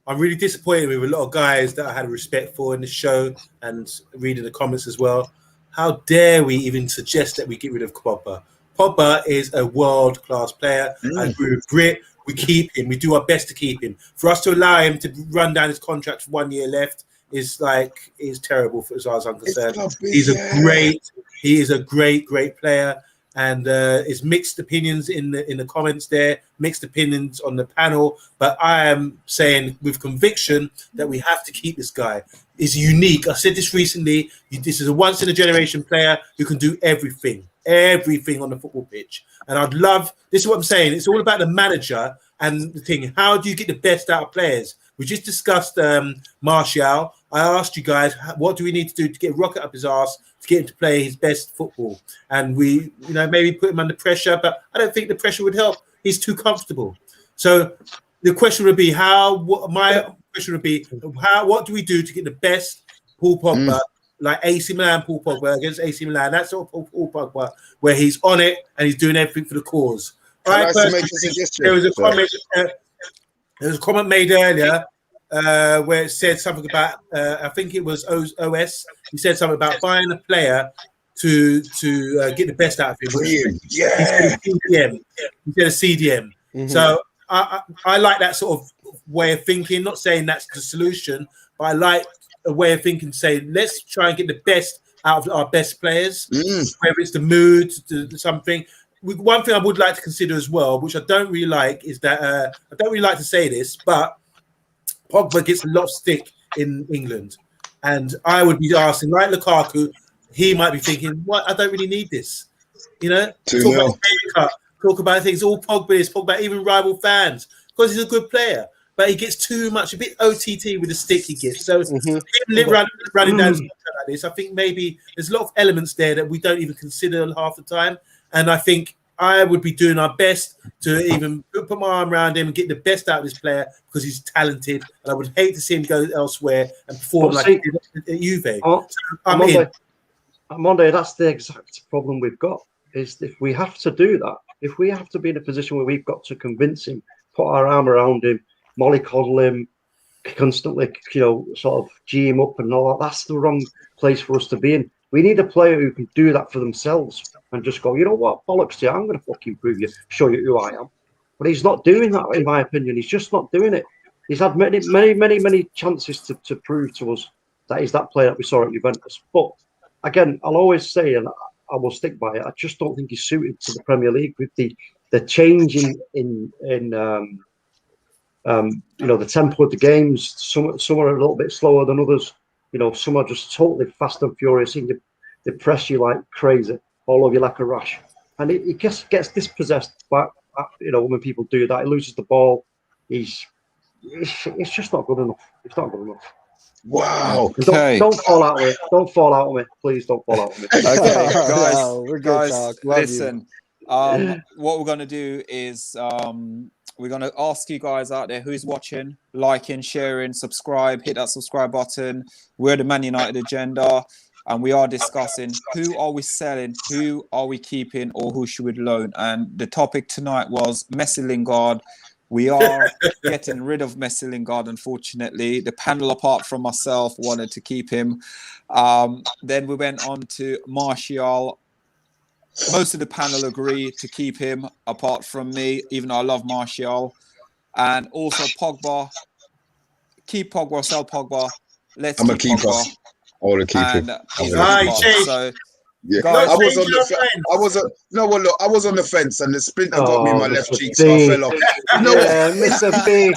I'm really disappointed with a lot of guys that I had respect for in the show and reading the comments as well. How dare we even suggest that we get rid of Pogba? Pogba is a world-class player, and we're Brit. We keep him. We do our best to keep him. For us to allow him to run down his contract for 1 year left is terrible as far as I'm concerned. He is a great player. And it's mixed opinions in the comments there, mixed opinions on the panel. But I am saying with conviction that we have to keep this guy. He's unique. I said this recently. This is a once-in-a-generation player who can do everything on the football pitch. And this is what I'm saying. It's all about the manager and the thing. How do you get the best out of players? We just discussed Martial. I asked you guys, what do we need to do to get Rocket up his arse to get him to play his best football? And we, maybe put him under pressure, but I don't think the pressure would help. He's too comfortable. So the question would be, what do we do to get the best Paul Pogba, like AC Milan Paul Pogba against AC Milan? That's sort of Paul Pogba, where he's on it and he's doing everything for the cause. There was a comment made earlier where it said something about, I think it was OS. He said something about buying a player to get the best out of him. Yeah. He said a CDM. Mm-hmm. So I like that sort of way of thinking. Not saying that's the solution, but I like a way of thinking. Say, let's try and get the best out of our best players, whether it's the mood, something. One thing I would like to consider as well, which I don't really like, is that I don't really like to say this, but Pogba gets a lot of stick in England. And I would be asking, like Lukaku, he might be thinking, what? I don't really need this. Talk about things, all Pogba is, Pogba, even rival fans, because he's a good player. But he gets too much, a bit OTT with the stick he gets. So running down like this, I think maybe there's a lot of elements there that we don't even consider half the time. And I think I would be doing our best to even put my arm around him and get the best out of this player because he's talented. And I would hate to see him go elsewhere and perform like he did at Juve. Monday, that's the exact problem we've got. Is if we have to do that, if we have to be in a position where we've got to convince him, put our arm around him, mollycoddle him, constantly, sort of G him up and all that, that's the wrong place for us to be in. We need a player who can do that for themselves and just go, you know what, bollocks to you, I'm going to fucking prove you, show you who I am. But he's not doing that, in my opinion. He's just not doing it. He's had many chances to prove to us that he's that player that we saw at Juventus. But again, I'll always say, and I will stick by it, I just don't think he's suited to the Premier League with the change in the tempo of the games. Some are a little bit slower than others. Some are just totally fast and furious. They press you like crazy, all over you like a rash. And he just gets dispossessed by, when people do that. He loses the ball. It's just not good enough. It's not good enough. Wow. Okay. Don't fall out with it. Don't fall out with me. Please don't fall out with me. Okay, guys. No, we're good talk. Listen, what we're going to do is we're going to ask you guys out there who's watching, liking, sharing, subscribe, hit that subscribe button. We're the Man United Agenda, and we are discussing who are we selling, who are we keeping, or who should we loan. And the topic tonight was Messi Lingard. We are getting rid of Messi Lingard, unfortunately. The panel, apart from myself, wanted to keep him. Then we went on to Martial. Most of the panel agree to keep him, apart from me, even though I love Martial. And also Pogba. Keep Pogba, sell Pogba. Let's I'm a keep keeper. Pogba. All the keeping. And he's I'm a a keeper. keeper. So, Yeah, guys, I was on change your the friends. I was I was on the fence, and the splinter got me in my left Mr. cheek, so I B. fell off. No, Yeah, Mr. B.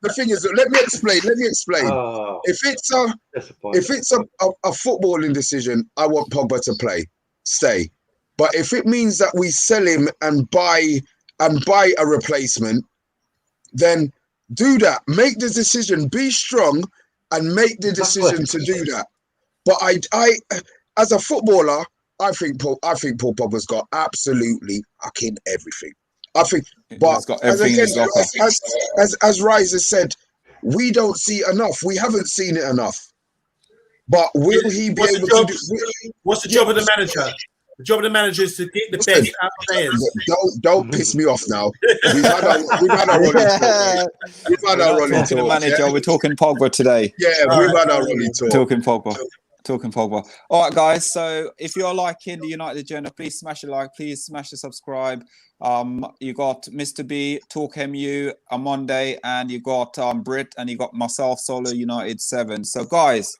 the thing is, let me explain. Oh, If it's disappointing. a footballing decision, I want Pogba to stay. But if it means that we sell him and buy a replacement, then do that. Make the decision. Be strong and make the decision to do that. But I as a footballer, I think Paul Pogba's got absolutely fucking everything. I think, but he's got everything in his locker. as Rise has said, we don't see enough. We haven't seen it enough. But will he be able to do? What's the job of the manager? The job of the manager is to get the best out of players. Don't piss me off now. We've had our rolling talk. We've had our rolling talking talk. manager, Yeah? we're talking Pogba today. Yeah, we've had our rolling talk. Talking Pogba. All right, guys. So if you're liking the United Journal, please smash a like. Please smash the subscribe. You got Mr. B, Talk MU on Monday, and you got Brit, and you got myself, Solo United 7. So, guys,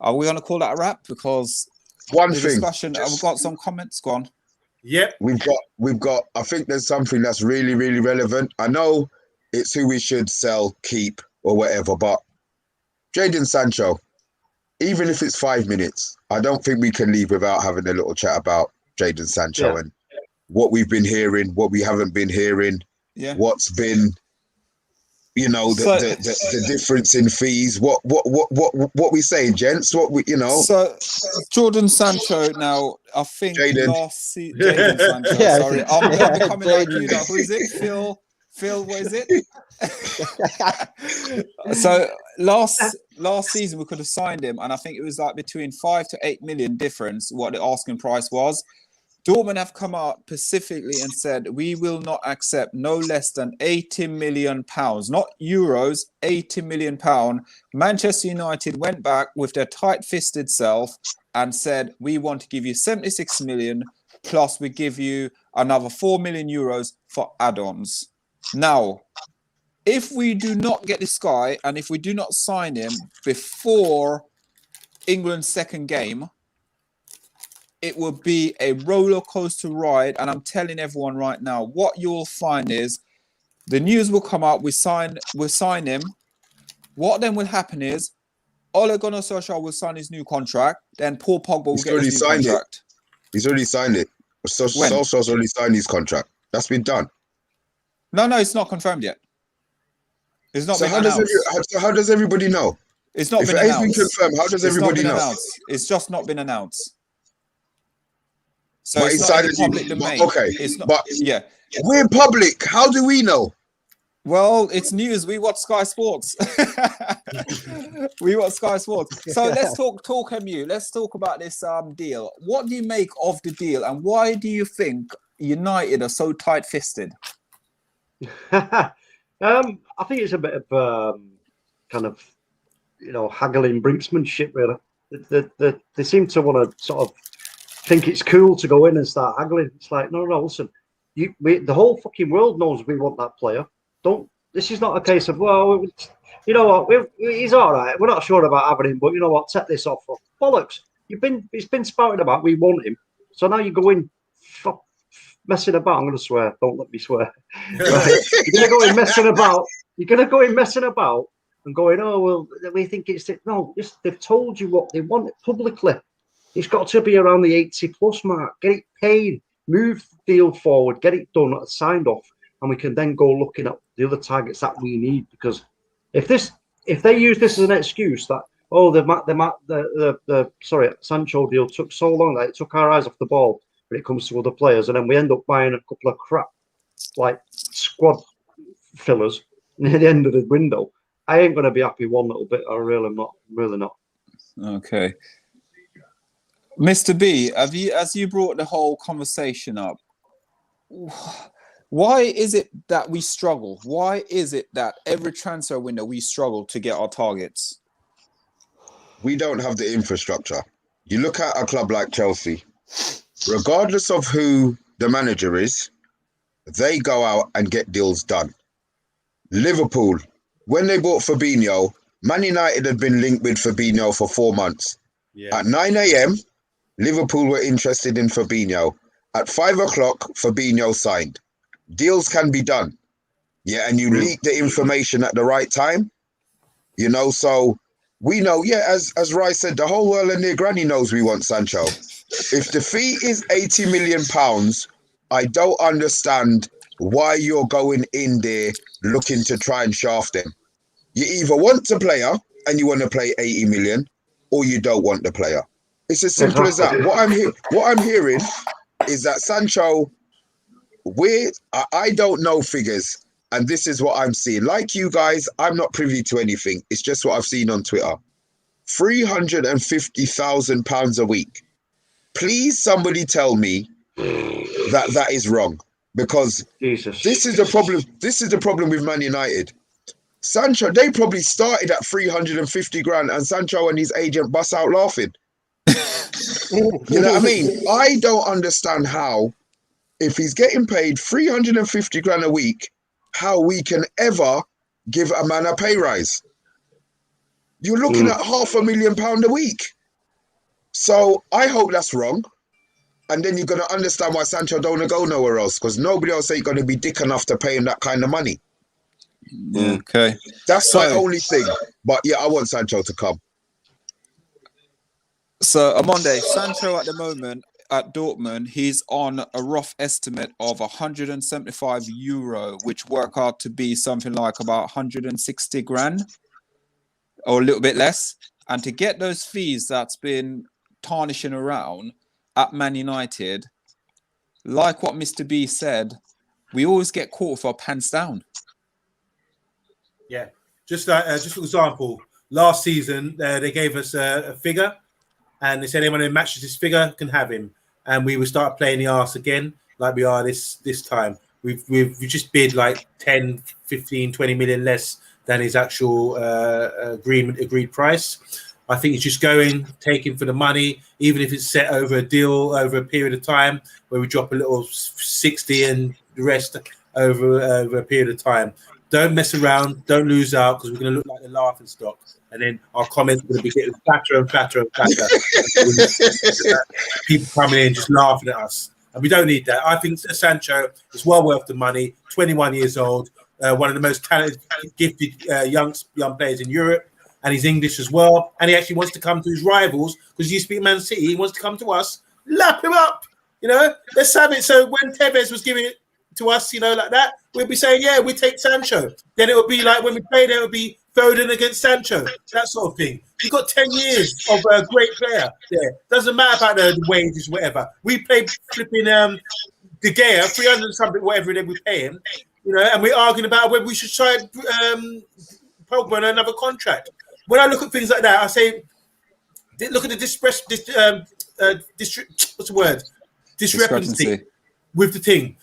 are we gonna call that a wrap? Because One the thing. discussion. I've got some comments. Go on. Yep. We've got. I think there's something that's really, really relevant. I know it's who we should sell, keep, or whatever, but Jadon Sancho. Even if it's 5 minutes, I don't think we can leave without having a little chat about Jadon Sancho and what we've been hearing, what we haven't been hearing, what's been, the difference in fees. What we saying, gents? So Jordan Sancho. Now I think Jadon Sancho. Yeah, Sorry, I'm becoming like Jadon. you. Who is it? Phil, what is it? So last season we could have signed him, and I think it was like between 5 to 8 million difference what the asking price was. Dortmund have come out specifically and said we will not accept no less than £80 million, not euros, £80 million. Manchester United went back with their tight-fisted self and said we want to give you 76 million plus we give you another 4 million euros for add-ons. Now, if we do not get this guy and if we do not sign him before England's second game, it will be a roller coaster ride. And I'm telling everyone right now, what you'll find is the news will come out. We'll sign him. What then will happen is Ole Gunnar Solskjaer will sign his new contract. Then Paul Pogba will get his new contract. He's already signed it. Solskjaer's already signed his contract. That's been done. No, it's not confirmed yet. It's not been announced. So how does everybody know? It's not if been it announced. Been confirmed, how does everybody know? Announced. It's just not been announced. So but it's not in the public domain. Okay, it's not, but yeah, we're public. How do we know? Well, it's news. We watch Sky Sports. We watch Sky Sports. So let's talk MU. Let's talk about this deal. What do you make of the deal, and why do you think United are so tight-fisted? I think it's a bit of kind of haggling brinksmanship, really. They seem to want to sort of think it's cool to go in and start haggling. It's like, no, listen, the whole fucking world knows we want that player. This is not a case of, well, you know what, he's all right. We're not sure about having him, but you know what, take this off. Bollocks. It's been spouting about we want him. So now you go in messing about. I'm going to swear. Don't let me swear. Right? You're going to go in messing about. You're going to go in messing about and going, oh, well, we think it's it. No, they've told you what they want publicly. It's got to be around the 80+ mark. Get it paid. Move the deal forward. Get it done. Signed off. And we can then go looking at the other targets that we need. Because if they use this as an excuse that, oh, the Sancho deal took so long that it took our eyes off the ball when it comes to other players, and then we end up buying a couple of crap like squad fillers near the end of the window, I ain't going to be happy one little bit. I really not. Really not. Okay. Mr. B, as you brought the whole conversation up, why is it that we struggle? Why is it that every transfer window we struggle to get our targets? We don't have the infrastructure. You look at a club like Chelsea, regardless of who the manager is, they go out and get deals done. Liverpool, when they bought Fabinho, Man United had been linked with Fabinho for 4 months. Yeah. At 9 a.m., Liverpool were interested in Fabinho. At 5 o'clock, Fabinho signed. Deals can be done. Yeah, and you leak the information at the right time. You know, so we know, yeah, as Rice said, the whole world and their granny knows we want Sancho. If the fee is £80 million, I don't understand why you're going in there looking to try and shaft them. You either want the player and you want to play 80 million, or you don't want the player. It's as simple as that. What I'm hearing is that Sancho, I don't know figures, and this is what I'm seeing. Like you guys, I'm not privy to anything. It's just what I've seen on Twitter. £350,000 a week. Please, somebody tell me that is wrong, because this is the problem. This is the problem with Man United. Sancho, they probably started at 350 grand, and Sancho and his agent bust out laughing. You know what I mean? I don't understand how, if he's getting paid 350 grand a week, how we can ever give a man a pay rise. You're looking at £500,000 a week. So I hope that's wrong. And then you're going to understand why Sancho don't want to go nowhere else, because nobody else ain't going to be dick enough to pay him that kind of money. Yeah, okay. That's my only thing. But yeah, I want Sancho to come. So, Amonde, Sancho at the moment at Dortmund, he's on a rough estimate of €175, which work out to be something like about 160 grand or a little bit less. And to get those fees that's been tarnishing around at Man United, like what Mr. B said, we always get caught with our pants down. Yeah, just for example, last season they gave us a figure, and they said anyone who matches this figure can have him, and we would start playing the arse again like we are this time. We just bid like 10, 15, 20 million less than his actual agreed price. I think it's just taking for the money, even if it's set over a deal over a period of time where we drop a little 60 and the rest over a period of time. Don't mess around. Don't lose out, because we're going to look like the laughing stock. And then our comments are going to be getting fatter and fatter and fatter. People coming in just laughing at us. And we don't need that. I think Sancho is well worth the money. 21 years old. One of the most talented, gifted young players in Europe. And he's English as well. And he actually wants to come to his rivals, because he used to be at Man City. He wants to come to us. Lap him up. You know, let's have it. So when Tevez was giving it to us, you know, like that, we'll be saying, yeah, we take Sancho. Then it would be like when we play there, it would be Foden against Sancho, that sort of thing. You've got 10 years of a great player there. Doesn't matter about the wages, whatever. We play flipping De Gea, 300 something, whatever it is we pay him, you know, and we're arguing about whether we should try Pogba on another contract. When I look at things like that, I say, look at the discrepancy with the thing.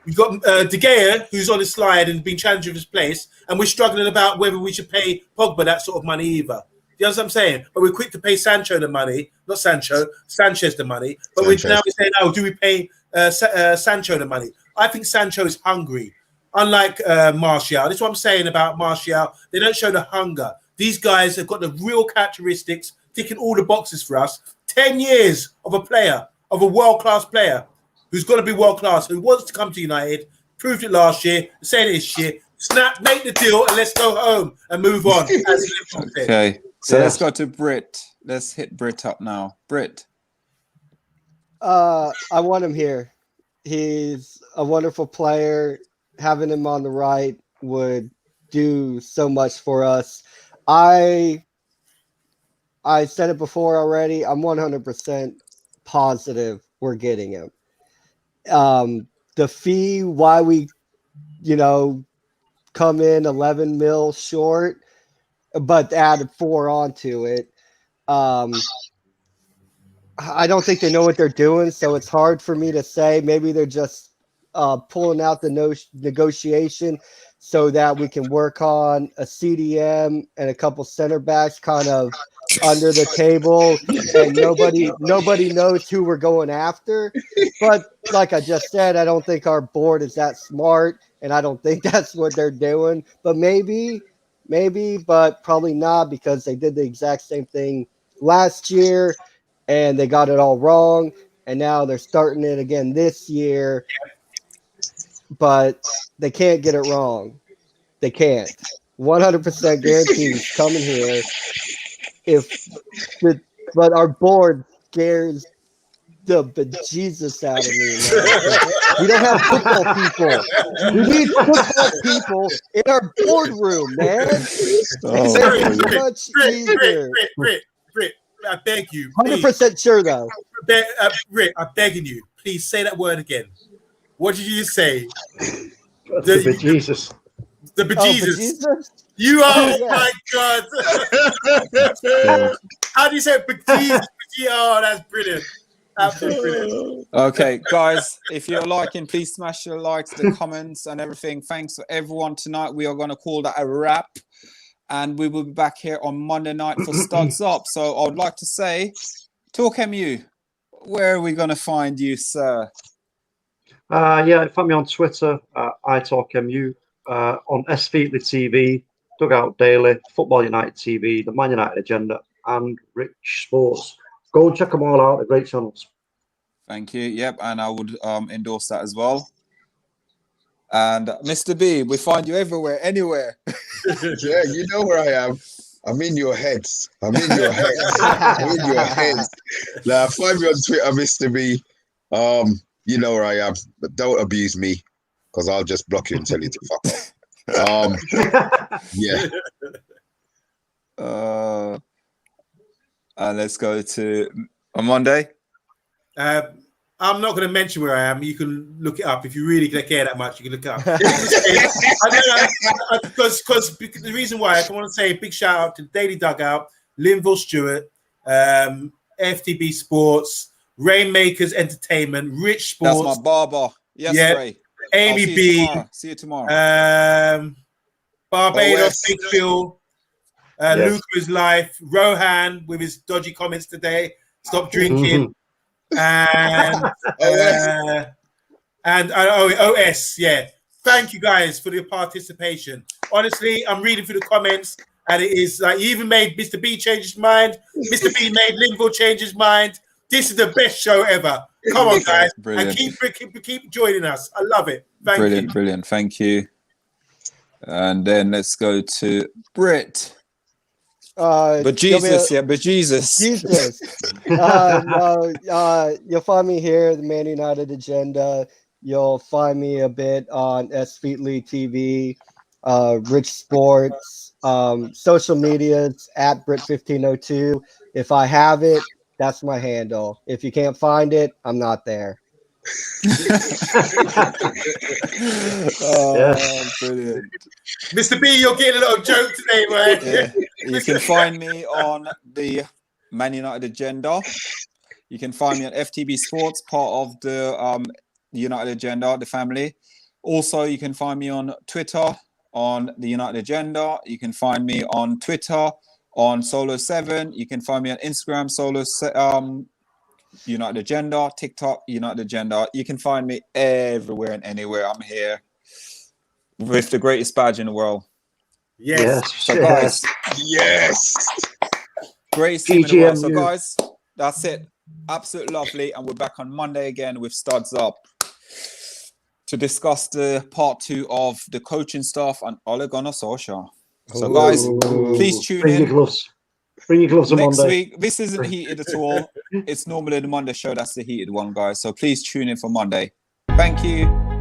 We've got De Gea, who's on his slide and been challenged with his place, and we're struggling about whether we should pay Pogba that sort of money either. You know what I'm saying? But we're quick to pay Sancho the money, not Sancho, Sanchez the money. But we're saying, oh, do we pay Sancho the money? I think Sancho is hungry, unlike Martial. That's what I'm saying about Martial. They don't show the hunger. These guys have got the real characteristics, ticking all the boxes for us. 10 years of a player, of a world-class player, who's got to be world-class, who wants to come to United, proved it last year, saying this shit, snap, make the deal, and let's go home and move on. Okay, so let's go to Britt. Let's hit Britt up now. Britt. I want him here. He's a wonderful player. Having him on the right would do so much for us. I said it before already. I'm 100% positive we're getting him. The fee, why we, come in 11 mil short, but added 4 onto it. I don't think they know what they're doing, so it's hard for me to say. Maybe they're just pulling out the negotiation so that we can work on a CDM and a couple center backs kind of under the table, and nobody knows who we're going after. But like I just said, I don't think our board is that smart, and I don't think that's what they're doing. But maybe, but probably not, because they did the exact same thing last year, and they got it all wrong, and now they're starting it again this year. But they can't get it wrong. They can't. 100% guarantee he's coming here. But our board scares the bejesus out of me, man. We don't have football people. We need football people in our boardroom, man. It's much easier. Rick, I beg you. Please. 100% sure, though. Rick, I'm begging you. Please say that word again. What did you just say? The bejesus. The bejesus. Bejesus? You are, Yeah. oh my God. How do you say bejesus? Oh, that's brilliant. Absolutely brilliant. Okay, guys, if you're liking, please smash your likes, the comments, and everything. Thanks for everyone tonight. We are going to call that a wrap, and we will be back here on Monday night for Studs Up. So I would like to say, Talk MU, where are we going to find you, sir? Yeah, find me on Twitter, iTalkMU, on SFeetly TV, Dugout Daily, Football United TV, the Man United Agenda, and Rich Sports. Go and check them all out. They're great channels. Thank you. Yep, and I would endorse that as well. And Mr. B, we find you everywhere, anywhere. Yeah, you know where I am. I'm in your heads. I'm in your heads. I'm in your heads. Now, find me on Twitter, Mr. B. You know where I am, but don't abuse me, because I'll just block you and tell you to fuck off. Yeah. And let's go to on Monday. I'm not going to mention where I am. You can look it up if you really care that much. You can look it up. Because the reason why I want to say a big shout out to Daily Dugout, Linville Stewart, FTB Sports, Rainmakers Entertainment, Rich Sports. That's my barber. Yes, yeah. Ray. Amy B. See you tomorrow. Barbados, Big Phil. Yes. Luca's Life. Rohan with his dodgy comments today. Stop drinking. And OS, yeah. Thank you guys for the participation. Honestly, I'm reading through the comments, and it is like you even made Mr. B change his mind. Mr. B made Linville change his mind. This is the best show ever. Come on, guys, Brilliant. And keep joining us. I love it. Thank you. Brilliant. Thank you. And then let's go to Britt. But Jesus. You'll find me here, the Man United Agenda. You'll find me a bit on SFeetly TV, Rich Sports, social medias at Brit1502. If I have it, that's my handle. If you can't find it, I'm not there. Brilliant. Mr. B, you're getting a little joke today, man. Yeah. You can find me on the Man United Agenda. You can find me on FTB Sports, part of the United Agenda, the family. Also, you can find me on Twitter on the United Agenda. You can find me on Twitter on Solo7. You can find me on Instagram, United Agenda, TikTok, United Agenda. You can find me everywhere and anywhere. I'm here with the greatest badge in the world. Yes. So guys, Yes. greatest team in the world. So guys, that's it. Absolutely lovely. And we're back on Monday again with Studs Up to discuss the part 2 of the coaching staff and Ole Gunnar Solskjaer. So guys, please tune Bring in. your gloves. Bring your gloves on Next Monday. week, this isn't heated at all. It's normally the Monday show. That's the heated one, guys. So please tune in for Monday. Thank you.